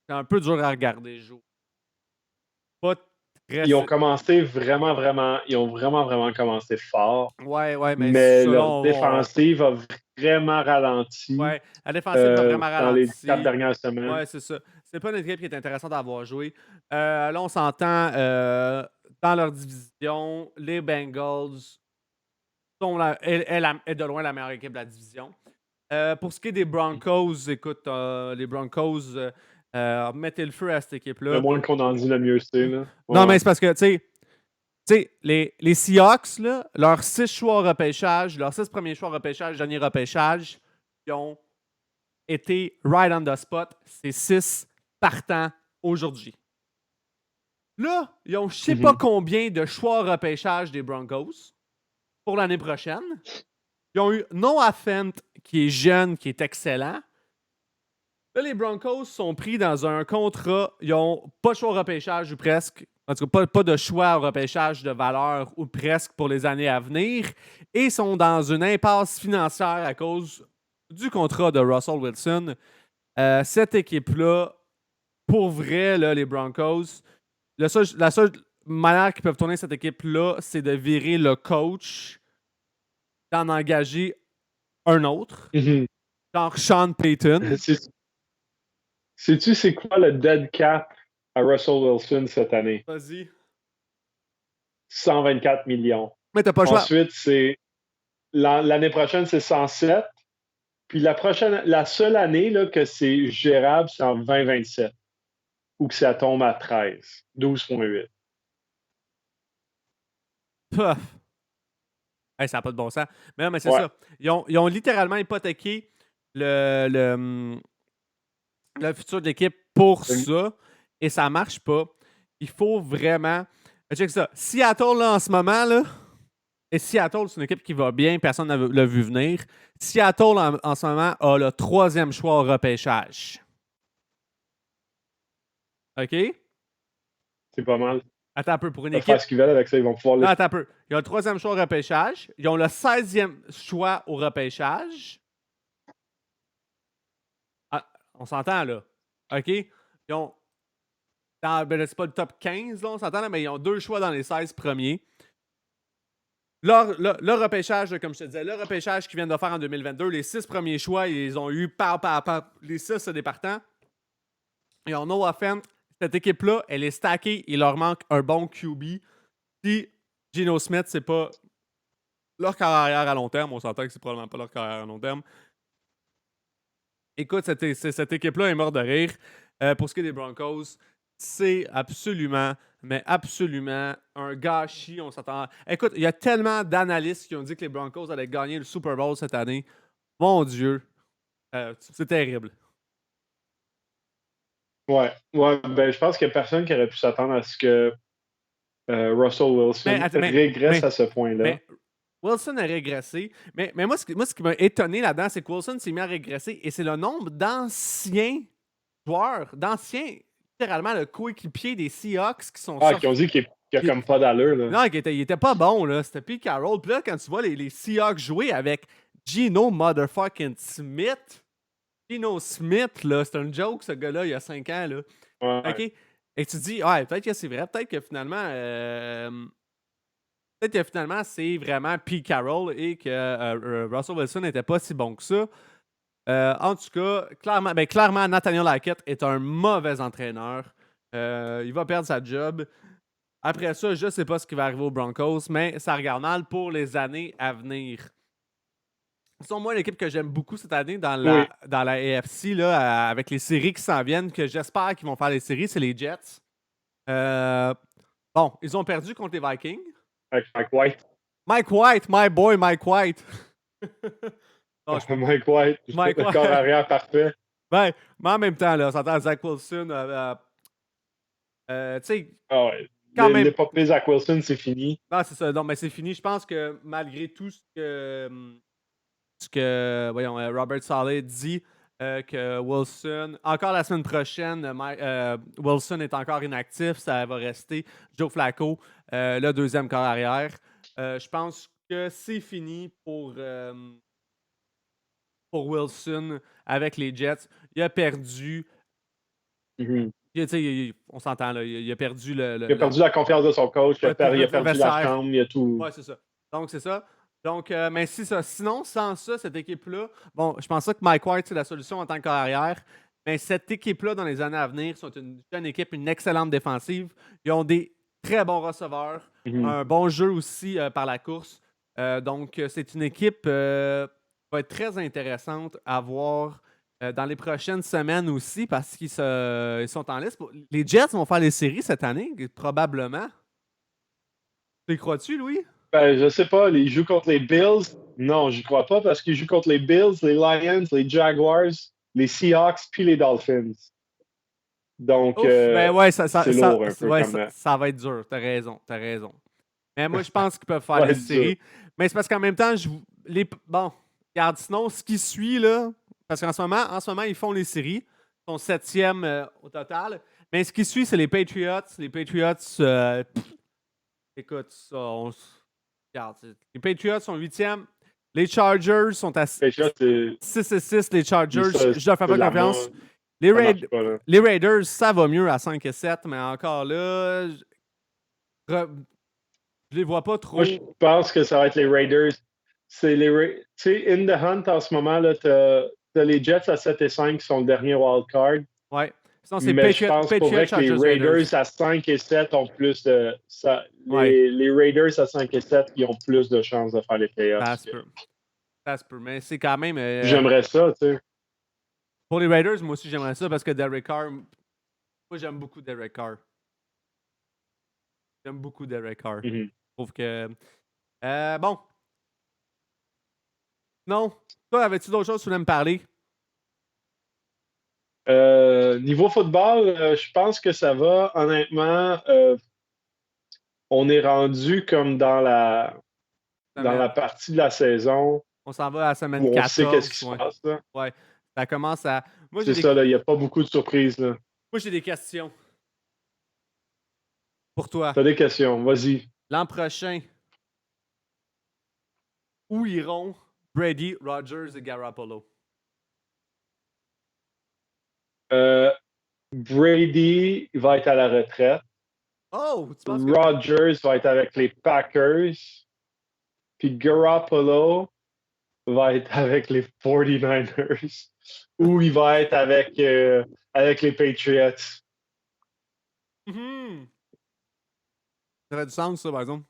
C'est un peu dur à regarder jouer. Pas très. Ils ont commencé vraiment, vraiment. Ils ont vraiment, vraiment commencé fort. Ouais, mais Mais leur selon. défensive a vraiment ralenti Ouais, la défensive a vraiment dans les 4 ralenti. dernières semaines. Ouais, c'est ça. C'est pas une équipe qui est intéressante à avoir joué. Là, on s'entend dans leur division, les Bengals sont est de loin la meilleure équipe de la division. Pour ce qui est des Broncos, écoute, les Broncos, mettez le feu à cette Le équipe-là. moins qu'on en dit, le mieux c'est. Là. Non, mais Ouais. c'est parce que, tu sais, les Seahawks, là, leurs 6 choix au repêchage, leurs 6 premiers choix au repêchage, dernier repêchage, ils ont été right on the spot. C'est 6 partants aujourd'hui. Là, ils ont je sais pas Mhm. combien de choix au repêchage des Broncos pour l'année prochaine. Ils ont eu Noah Fent, qui est jeune, qui est excellent. Là, les Broncos sont pris dans un contrat. Ils n'ont pas de choix au repêchage ou presque. En tout cas, pas de choix au repêchage de valeur ou presque pour les années à venir. Et sont dans une impasse financière à cause du contrat de Russell Wilson. Cette équipe-là, pour vrai, là, les Broncos, la seule manière qu'ils peuvent tourner cette équipe-là, c'est de virer le coach, d'en engager un autre, Mhm. genre Sean Payton. Sais-tu c'est quoi le dead cap à Russell Wilson cette année? Vas-y. 124 millions. Mais t'as pas le choix. Ensuite, c'est l'année prochaine, c'est 107. Puis la seule année là, que c'est gérable, c'est en 2027. Ou que ça tombe à 13. 12,8. Puff. Hey, ça n'a pas de bon sens. Mais non, mais c'est Ouais. ça. Ils ont littéralement hypothéqué le, le futur de l'équipe pour ça. Et ça marche pas. Il faut vraiment. Check ça. Seattle, là, en ce moment, là. Et Seattle, c'est une équipe qui va bien. Personne ne l'a vu venir. Seattle, en ce moment, a le 3e choix au repêchage. OK? C'est pas mal. Attends un peu. Pour une Ils peuvent faire équipe. ce qu'ils veulent avec ça. Ils vont pouvoir Non, le. attends un peu. Ils ont le 3e choix au repêchage. Ils ont le 16e choix au repêchage. Ah, on s'entend, là. OK? Ils ont c'est pas le top 15, là, on s'entend, là, mais ils ont 2 choix dans les 16 premiers. Le repêchage, comme je te disais, le repêchage qu'ils viennent de faire en 2022, les 6 premiers choix, ils ont eu les 6 c'est des partants. Ils ont no offense. Cette équipe-là, elle est stackée. Il leur manque un bon QB. Si Geno Smith, c'est pas leur carrière à long terme, on s'entend que c'est probablement pas leur carrière à long terme. Écoute, cette équipe-là est morte de rire. Pour ce qui est des Broncos, c'est absolument, mais absolument un gâchis. On s'attend. Écoute, il y a tellement d'analystes qui ont dit que les Broncos allaient gagner le Super Bowl cette année. Mon Dieu, c'est terrible. Ouais, ben, je pense qu'il n'y a personne qui aurait pu s'attendre à ce que Russell Wilson régresse à ce point-là. Mais Wilson a régressé. Mais moi, ce qui m'a étonné là-dedans, c'est que Wilson s'est mis à régresser et c'est le nombre d'anciens joueurs, littéralement le coéquipier des Seahawks qui sont sortis. Qui ont dit qu'il n'y a comme pas d'allure. Là. Non, il était pas bon, là. C'était Pete Carroll. Puis là, quand tu vois les Seahawks jouer avec Geno motherfucking Smith, Geno Smith, là, c'est un joke, ce gars-là, il y a 5 ans, là. Ouais. OK? Et tu te dis, ouais, peut-être que c'est vrai, peut-être que finalement, c'est vraiment Pete Carroll et que Russell Wilson n'était pas si bon que ça. En tout cas, clairement, Nathaniel Hackett est un mauvais entraîneur. Il va perdre sa job. Après ça, je ne sais pas ce qui va arriver aux Broncos, mais ça regarde mal pour les années à venir. Selon moi, l'équipe que j'aime beaucoup cette année dans la AFC, là, avec les séries qui s'en viennent, que j'espère qu'ils vont faire les séries, c'est les Jets. Bon, ils ont perdu contre les Vikings. Avec Mike White. Mike White, my boy, Mike White. Non, Mike White, le corps arrière parfait. Ben, mais en même temps, là, on s'entend Zach Wilson. Tu sais. Ah ouais. Quand même. L'épopée Zach Wilson, c'est fini. Ah, c'est ça. Non, mais c'est fini. Je pense que malgré tout ce que Robert Saleh dit, que Wilson, encore la semaine prochaine, Wilson est encore inactif. Ça va rester Joe Flacco, le deuxième corps arrière. Je pense que c'est fini pour Wilson avec les Jets. Il a perdu. On s'entend, là. Il a perdu il a perdu la confiance de son coach, il a perdu la chambre, il a tout. Ouais, c'est ça. Donc, c'est ça. Donc, mais c'est ça. Sinon, sans ça, cette équipe-là, bon, je pense pas que Mike White, c'est la solution en tant qu'arrière. Mais cette équipe-là, dans les années à venir, sont une jeune équipe, une excellente défensive. Ils ont des très bons receveurs, un bon jeu aussi par la course. Donc, c'est une équipe qui va être très intéressante à voir dans les prochaines semaines aussi parce qu'ils sont en liste. Les Jets vont faire les séries cette année, probablement. Tu y crois-tu, Louis? Ben, je sais pas. Ils jouent contre les Bills. Non, j'y crois pas parce qu'ils jouent contre les Bills, les Lions, les Jaguars, les Seahawks puis les Dolphins. Donc, ben ouais, c'est lourd un peu ouais, comme ça va être dur. T'as raison. Mais moi, je pense qu'ils peuvent faire les séries. Mais c'est parce qu'en même temps, bon, regarde, sinon, ce qui suit, là, parce qu'en ce moment, ils font les séries. Ils sont 7e au total. Mais ce qui suit, c'est les Patriots. Les Patriots, écoute, regarde, les Patriots sont 8e. Les Chargers sont à 6-6. Les Chargers, je leur fais pas confiance. Les Raiders, ça va mieux à 5-7, mais encore là, je les vois pas trop. Moi, je pense que ça va être les Raiders. C'est tu sais, in the hunt en ce moment, tu as les Jets à 7-5 qui sont le dernier wild card. Ouais. Sinon, c'est mais je pense pour vrai que les Raiders à 5 et 7 ont plus de... les Raiders à 5 et 7 ils ont plus de chances de faire les playoffs. Ça se peut, mais c'est quand même... J'aimerais ça, tu sais. Pour les Raiders, moi aussi, j'aimerais ça parce que Derek Carr... Moi, j'aime beaucoup Derek Carr. J'aime beaucoup Derek Carr. Je trouve que... bon. Non. Toi, avais-tu d'autres choses que tu voulais me parler? Niveau football, je pense que ça va. Honnêtement, on est rendu comme dans la partie de la saison. On s'en va à la semaine 14. On sait qu'est-ce qui se passe. Là. Ouais. Ça commence à... C'est ça, il n'y a pas beaucoup de surprises. Là. Moi, j'ai des questions. Pour toi. T'as des questions, vas-y. L'an prochain, où iront Brady, Rodgers et Garoppolo? Brady va être à la retraite. Oh, tu penses que... Rodgers va être avec les Packers. Puis Garoppolo va être avec les 49ers. Ou il va être avec les Patriots. Ça fait du sens, ça, par exemple.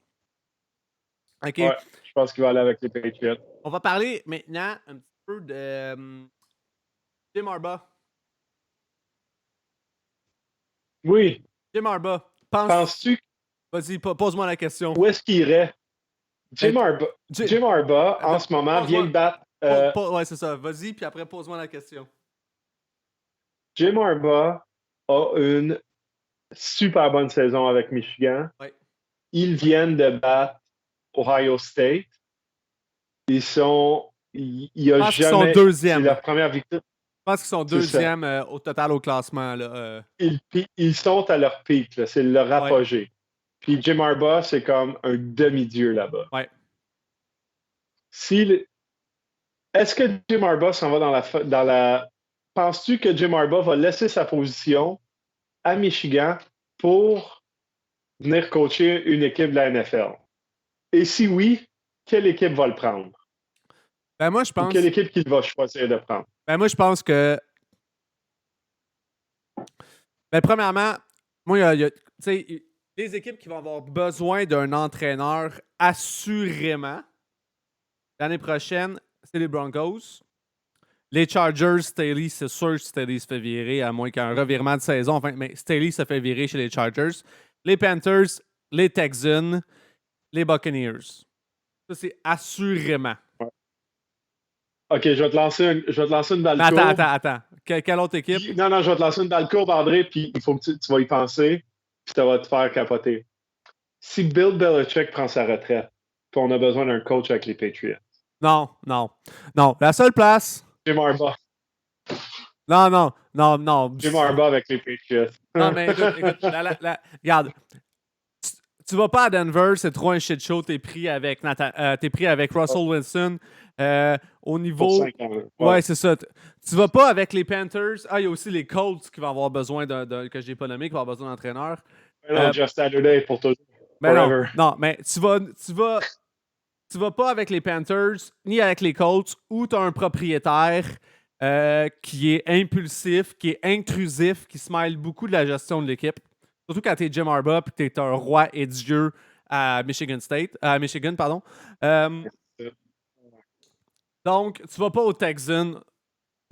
OK. Ouais, je pense qu'il va aller avec les Patriots. On va parler maintenant un petit peu de Jim Harbaugh. Oui. Jim Harbaugh. Penses-tu... Vas-y, pose-moi la question. Où est-ce qu'il irait? Jim Harbaugh, en ce moment, vient de battre... ouais, c'est ça. Vas-y, puis après, pose-moi la question. Jim Harbaugh a une super bonne saison avec Michigan. Ouais. Ils viennent de battre Ohio State. Il y a jamais... Sont deuxième. C'est la première victoire. Je pense qu'ils sont deuxième au total au classement. Là, Ils sont à leur pic. C'est leur apogée. Ouais. Puis Jim Harbaugh, c'est comme un demi-dieu là-bas. Ouais. Est-ce que Jim Harbaugh s'en va dans la... Penses-tu que Jim Harbaugh va laisser sa position à Michigan pour venir coacher une équipe de la NFL? Et si oui, quelle équipe va le prendre? Ben moi, je pense... Ou quelle équipe qu'il va choisir de prendre? Ben moi, je pense que... Ben premièrement, moi, il y a les équipes qui vont avoir besoin d'un entraîneur, assurément, l'année prochaine, c'est les Broncos. Les Chargers, Staley, c'est sûr que Staley se fait virer, à moins qu'un revirement de saison. Enfin, mais Staley se fait virer chez les Chargers. Les Panthers, les Texans, les Buccaneers. Ça, c'est assurément. Ouais. OK, je vais te lancer une balle courbe. Attends. Quelle autre équipe? Non, je vais te lancer une balle courbe, André, puis il faut que tu vas y penser, puis ça va te faire capoter. Si Bill Belichick prend sa retraite, puis on a besoin d'un coach avec les Patriots. Non. La seule place... Jim Harbaugh. Non. Jim Harbaugh avec les Patriots. Non, mais écoute, regarde. Tu vas pas à Denver, c'est trop un shit show. T'es pris avec Russell Wilson. Au niveau. Pour 5 ans, ouais, c'est ça. Tu vas pas avec les Panthers. Ah, il y a aussi les Colts qui vont avoir besoin que j'ai pas nommé, qui vont avoir besoin d'entraîneur. Non, Just Saturday pour toujours. Ben non, mais tu vas pas avec les Panthers ni avec les Colts où tu as un propriétaire qui est impulsif, qui est intrusif, qui se mêle beaucoup de la gestion de l'équipe. Surtout quand tu es Jim Harbaugh et que tu es un roi et dieu à Michigan. Donc, tu vas pas au Texans, tu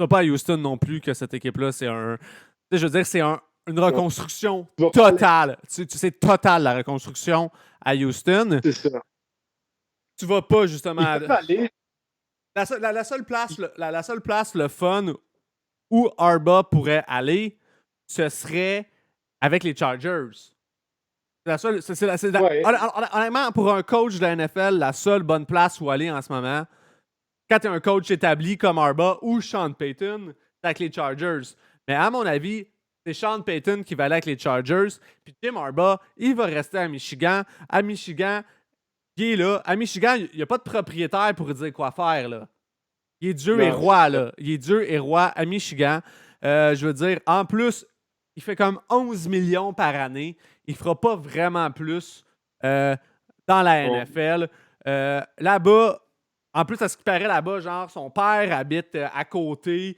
vas pas à Houston non plus, que cette équipe-là, c'est un... Je veux dire, c'est une reconstruction totale. C'est total, la reconstruction à Houston. C'est ça. Tu vas pas, justement... aller. La seule place, le fun, où Harbaugh pourrait aller, ce serait avec les Chargers. Honnêtement, pour un coach de la NFL, la seule bonne place où aller en ce moment, quand tu es un coach établi comme Harbaugh ou Sean Payton, c'est avec les Chargers. Mais à mon avis, c'est Sean Payton qui va aller avec les Chargers. Puis Jim Harbaugh, il va rester à Michigan. À Michigan, il est là. À Michigan, il n'y a pas de propriétaire pour dire quoi faire, là. Il est Dieu et roi, là. Il est Dieu et roi à Michigan. Je veux dire, en plus, il fait comme 11 millions par année. Il ne fera pas vraiment plus dans la NFL. Là-bas, en plus, à ce qui paraît, là-bas, genre, son père habite à côté.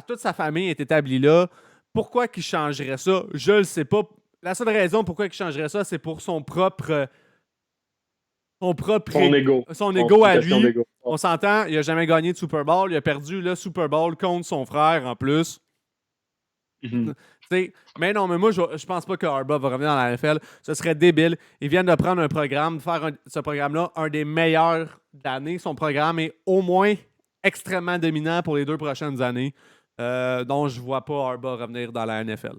Toute sa famille est établie là. Pourquoi qu'il changerait ça? Je le sais pas. La seule raison pourquoi il changerait ça, c'est pour son ego à lui. On s'entend, il n'a jamais gagné de Super Bowl. Il a perdu le Super Bowl contre son frère en plus. Mais non, mais moi, je pense pas que Harbaugh va revenir dans la NFL. Ce serait débile. Ils viennent de prendre un programme, de faire ce programme-là un des meilleurs d'année. Son programme est au moins extrêmement dominant pour les 2 prochaines années. Donc, je vois pas Harbaugh revenir dans la NFL.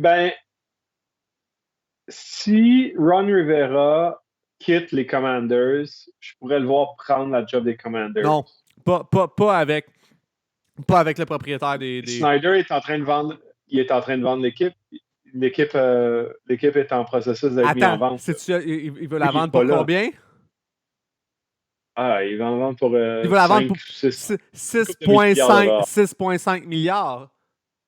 Ben, si Ron Rivera quitte les Commanders, je pourrais le voir prendre la job des Commanders. Non, pas avec le propriétaire des... Snyder est en train de vendre. Il est en train de vendre l'équipe. L'équipe est en processus d'être mise en vente. Il veut la vendre pour combien? Ah, il va en vendre pour il veut la vendre pour 6,5 milliards.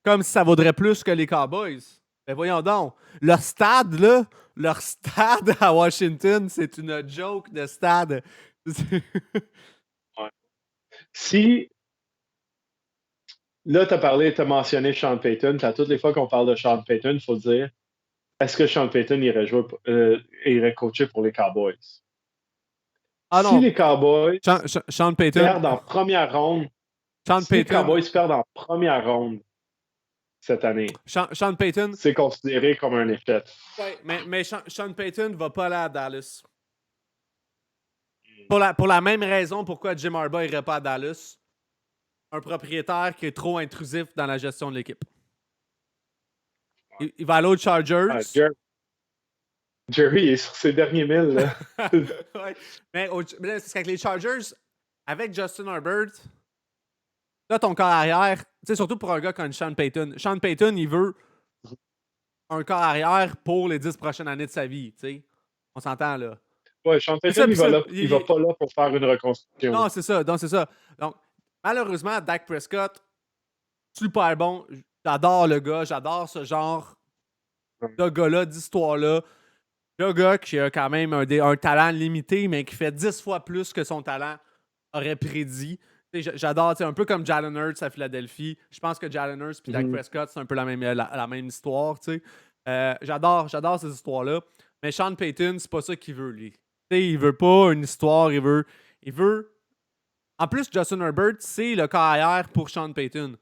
Comme si ça vaudrait plus que les Cowboys. Ben voyons donc. Leur stade, là, leur stade à Washington, c'est une joke de stade. Ouais. Si, là, tu as mentionné Sean Payton, puis à toutes les fois qu'on parle de Sean Payton, il faut dire, est-ce que Sean Payton irait coacher pour les Cowboys? Ah Si non, les Cowboys Sean Payton. perdent en première ronde, Sean si les Payton. Cowboys perdent en première ronde cette année, Sean Payton. c'est considéré comme un échec. Ouais, mais Sean Payton va pas aller à Dallas. Pour la même raison pourquoi Jim Harbaugh irait pas à Dallas. Un propriétaire qui est trop intrusif dans la gestion de l'équipe. Il va aller aux Chargers. Ah, Jerry est sur ses derniers milles. Là. Ouais. Mais c'est qu'avec les Chargers, avec Justin Herbert, là, ton corps arrière, tu sais, surtout pour un gars comme Sean Payton. Sean Payton, il veut un corps arrière pour les 10 prochaines années de sa vie, tu sais. On s'entend, là. Ouais, Sean Payton, il va pas là pour faire une reconstruction. Non, c'est ça. Donc, malheureusement, Dak Prescott, super bon. J'adore le gars. J'adore ce genre de gars-là, d'histoire-là. Le gars qui a quand même un talent limité, mais qui fait 10 fois plus que son talent aurait prédit. J'adore, un peu comme Jalen Hurts à Philadelphie. Je pense que Jalen Hurts et Dak Prescott, c'est un peu la même histoire. J'adore ces histoires-là. Mais Sean Payton, c'est pas ça qu'il veut, lui. Il veut pas une histoire, il veut. En plus, Justin Herbert, c'est le carrière pour Sean Payton.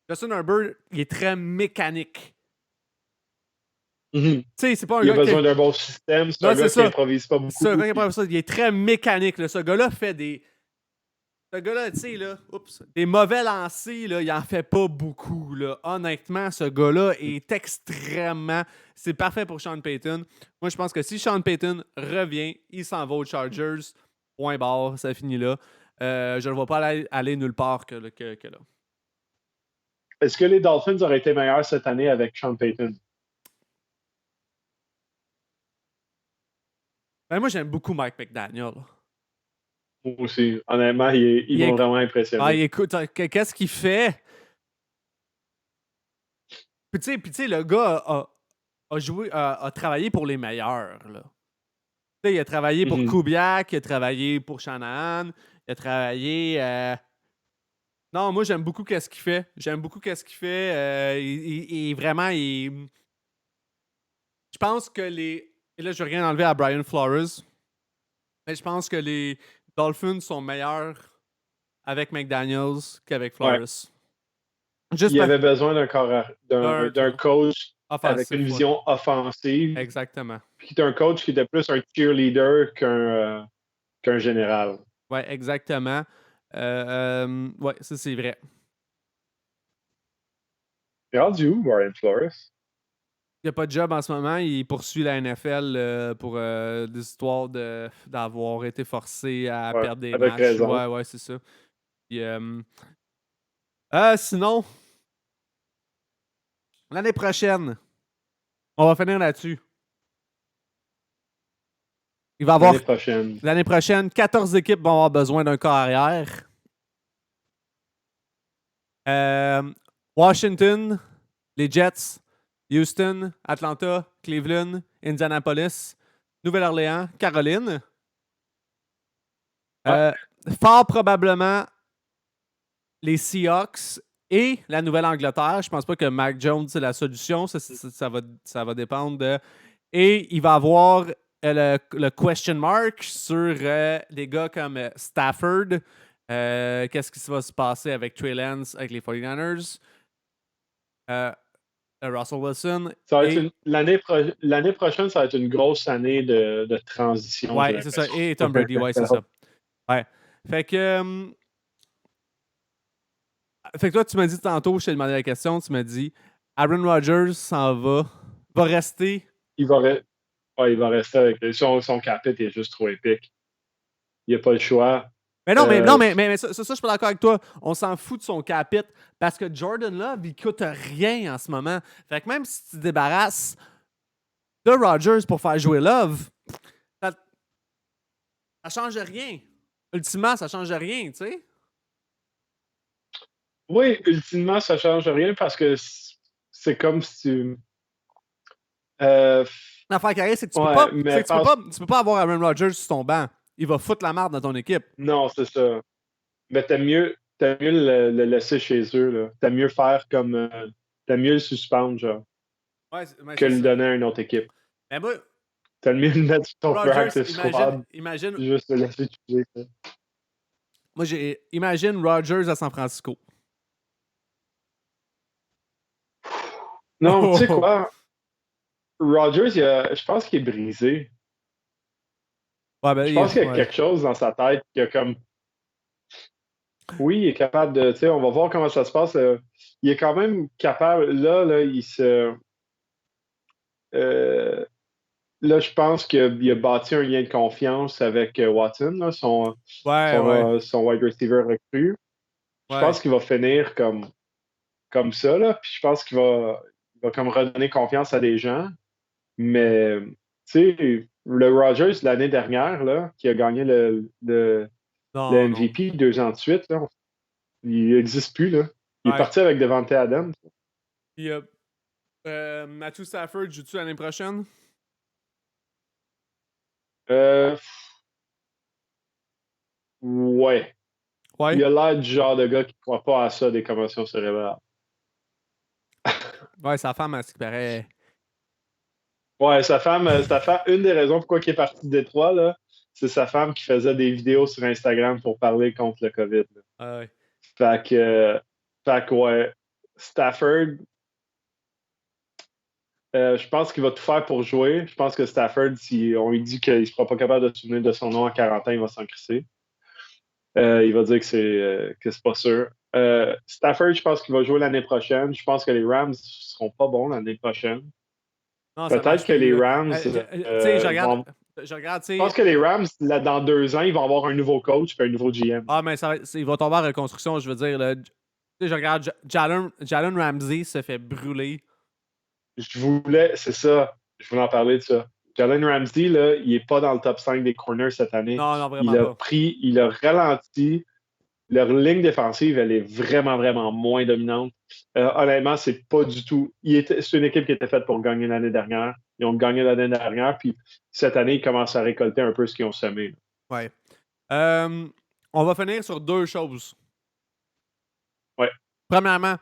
Justin Herbert, il est très mécanique. C'est pas un il gars a besoin d'un bon système. C'est un gars qui improvise pas beaucoup. C'est un gars qui improvise pas. Il est très mécanique. Là. Ce gars-là fait des. Ce gars-là, tu sais, là, des mauvais lancers, là, il en fait pas beaucoup. Là. Honnêtement, ce gars-là est extrêmement. C'est parfait pour Sean Payton. Moi, je pense que si Sean Payton revient, il s'en va aux Chargers. Point barre, ça finit là. Je ne le vois pas aller nulle part que là. Est-ce que les Dolphins auraient été meilleurs cette année avec Sean Payton? Ben, moi, j'aime beaucoup Mike McDaniel. Moi aussi. Honnêtement, ils m'ont vraiment impressionné. Ah, écoute, qu'est-ce qu'il fait? Puis tu sais, le gars a travaillé pour les meilleurs. Là. Il a travaillé pour Kubiak, il a travaillé pour Shanahan, il a travaillé. Non, moi j'aime beaucoup qu'est-ce qu'il fait. J'aime beaucoup qu'est-ce qu'il fait. Vraiment, je pense que les. Et là, je veux rien enlever à Brian Flores. Mais je pense que les Dolphins sont meilleurs avec McDaniels qu'avec Flores. Ouais. Il avait besoin d'un coach offensif, avec une vision offensive. Exactement. Puis un coach qui était plus un cheerleader qu'un général. Oui, exactement. Oui, ça c'est vrai. Il est rendu où, Brian Flores? Il n'a pas de job en ce moment. Il poursuit la NFL pour des histoires d'avoir été forcé à perdre des matchs. Raison. Ouais, c'est ça. Puis, sinon, l'année prochaine, on va finir là-dessus. Il va y avoir l'année prochaine, 14 équipes vont avoir besoin d'un corps arrière. Washington, les Jets, Houston, Atlanta, Cleveland, Indianapolis, Nouvelle-Orléans, Caroline. Fort probablement les Seahawks et la Nouvelle-Angleterre. Je pense pas que Mac Jones c'est la solution. Ça va dépendre de. Et il va avoir le question mark sur des gars comme Stafford. Qu'est-ce qui va se passer avec Trey Lance, avec les 49ers? Russell Wilson. L'année prochaine, ça va être une grosse année de transition. Ouais, c'est ça. Et Tom Brady, ouais, c'est ça. Ouais. Fait que toi, tu m'as dit tantôt, je t'ai demandé la question, tu m'as dit Aaron Rodgers va rester. Il va rester avec son capite est juste trop épique. Il n'y a pas le choix. Mais mais ça, je suis pas d'accord avec toi. On s'en fout de son capite parce que Jordan Love, il coûte rien en ce moment. Fait que même si tu te débarrasses de Rodgers pour faire jouer Love, ça change rien. Ultimement, ça change rien, tu sais. Oui, ultimement, ça change rien parce que c'est comme si tu. Euh, L'affaire qui arrive, c'est que tu peux ouais, pas, mais pense. tu peux pas avoir Aaron Rodgers sur ton banc. Il va foutre la merde dans ton équipe. Non, c'est ça. Mais t'aimes mieux le laisser chez eux, là. T'aimes mieux faire comme. T'aimes mieux le suspendre, genre, Ouais, que c'est le ça. donner à une autre équipe. Mais moi, T'aimes mieux le mettre sur ton Rodgers, practice squad, puis juste le laisser utiliser ça. Imagine Rodgers à San Francisco. Non, tu sais Oh! quoi? Rodgers, je pense qu'il est brisé. Ouais, ben, Je pense qu'il y a ouais. quelque chose dans sa tête qui a comme. Oui, il est capable de. Tu sais, on va voir comment ça se passe. Il est quand même capable. Là, il se. euh, là, je pense qu'il a bâti un lien de confiance avec Watson, là, Ouais. son wide receiver recru. Je Ouais. pense qu'il va finir comme ça, là. Puis je pense il va comme redonner confiance à des gens. Mais, tu sais, le Rodgers l'année dernière, là, qui a gagné le Non. MVP 2 ans de suite, là, il n'existe plus, là. Il est Ouais. parti avec Devante Adams. Puis, Matthew Stafford, joues-tu l'année prochaine? Euh, ouais. Ouais. Il a l'air du genre de gars qui ne croit pas à ça, des commotions cérébrales. Ouais, sa femme, à ce qui paraît. Ouais, une des raisons pourquoi il est parti de Détroit, là, c'est sa femme qui faisait des vidéos sur Instagram pour parler contre le COVID, là. Ouais. Fait que, ouais, Stafford, je pense qu'il va tout faire pour jouer. Je pense que Stafford, si on lui dit qu'il ne sera pas capable de se souvenir de son nom à 40 ans, il va s'en crisser. Il va dire que c'est pas sûr. Stafford, je pense qu'il va jouer l'année prochaine. Je pense que les Rams ne seront pas bons l'année prochaine. Non, ça Peut-être marche que les plus. Rams Tu sais, vont. je regarde, tu Je pense sais. que les Rams, là, dans 2 ans, ils vont avoir un nouveau coach et un nouveau GM. Ah, mais il va tomber en reconstruction, je veux dire. Là. Tu sais, je regarde Jalen Ramsey se fait brûler. C'est ça, je voulais en parler de ça. Jalen Ramsey, là, il n'est pas dans le top 5 des corners cette année. Non, vraiment pas. Il a ralenti. Leur ligne défensive, elle est vraiment, vraiment moins dominante. Honnêtement, c'est pas du tout. C'est une équipe qui était faite pour gagner l'année dernière. Ils ont gagné l'année dernière, puis cette année, ils commencent à récolter un peu ce qu'ils ont semé. Ouais. On va finir sur 2 choses. Ouais. Premièrement,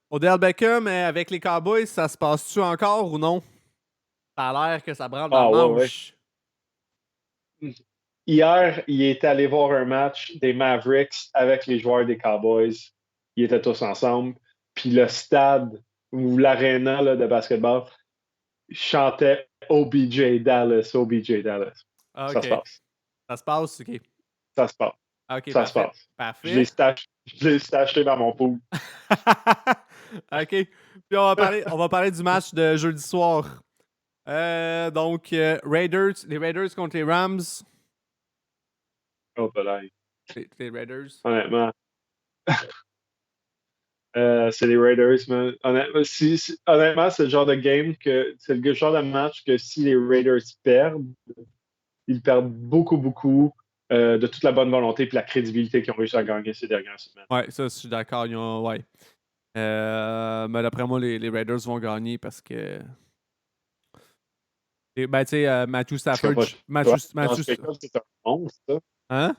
Odell Beckham avec les Cowboys, ça se passe-tu encore ou non? Ça a l'air que ça branle dans le manche. Ouais. Hier, il est allé voir un match des Mavericks avec les joueurs des Cowboys. Ils étaient tous ensemble. Puis le stade ou l'aréna de basketball chantait OBJ Dallas, OBJ Dallas. Okay. Ça se passe. Ça se passe, OK. Ça se passe. OK, ça se passe. Parfait. Je l'ai staché dans mon pool. OK. Puis on va parler du match de jeudi soir. Donc, les Raiders contre les Rams. Oh, là. Les Raiders. Honnêtement. C'est les Raiders, man. Honnêtement, c'est le genre de game c'est le genre de match que si les Raiders perdent, ils perdent beaucoup, beaucoup de toute la bonne volonté et la crédibilité qu'ils ont réussi à gagner ces dernières semaines. Ouais, ça, je suis d'accord. Ouais. Mais d'après moi, les Raiders vont gagner parce que. Ben, tu sais, Matthew Stafford. Josh Jacobs, c'est un monstre, ça. Hein?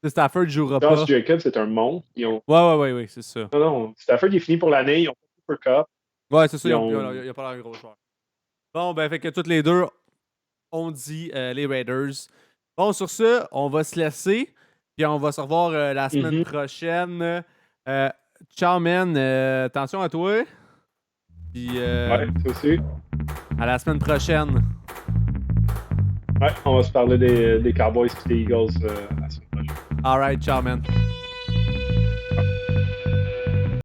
Stafford jouera Josh pas. Jacobs, c'est un monstre. Ouais, c'est ça. Non, Stafford, il est fini pour l'année. Ils ont pas Super Cup. Ouais, c'est ça. Il n'y a pas l'air gros joueur. Bon, ben, fait que toutes les deux, on dit les Raiders. Bon, sur ce, on va se laisser. Puis on va se revoir la semaine prochaine. Ciao, man. Attention à toi. Puis, ouais, toi aussi. À la semaine prochaine. Ouais, on va se parler des Cowboys et des Eagles la semaine prochaine. All right, ciao, man.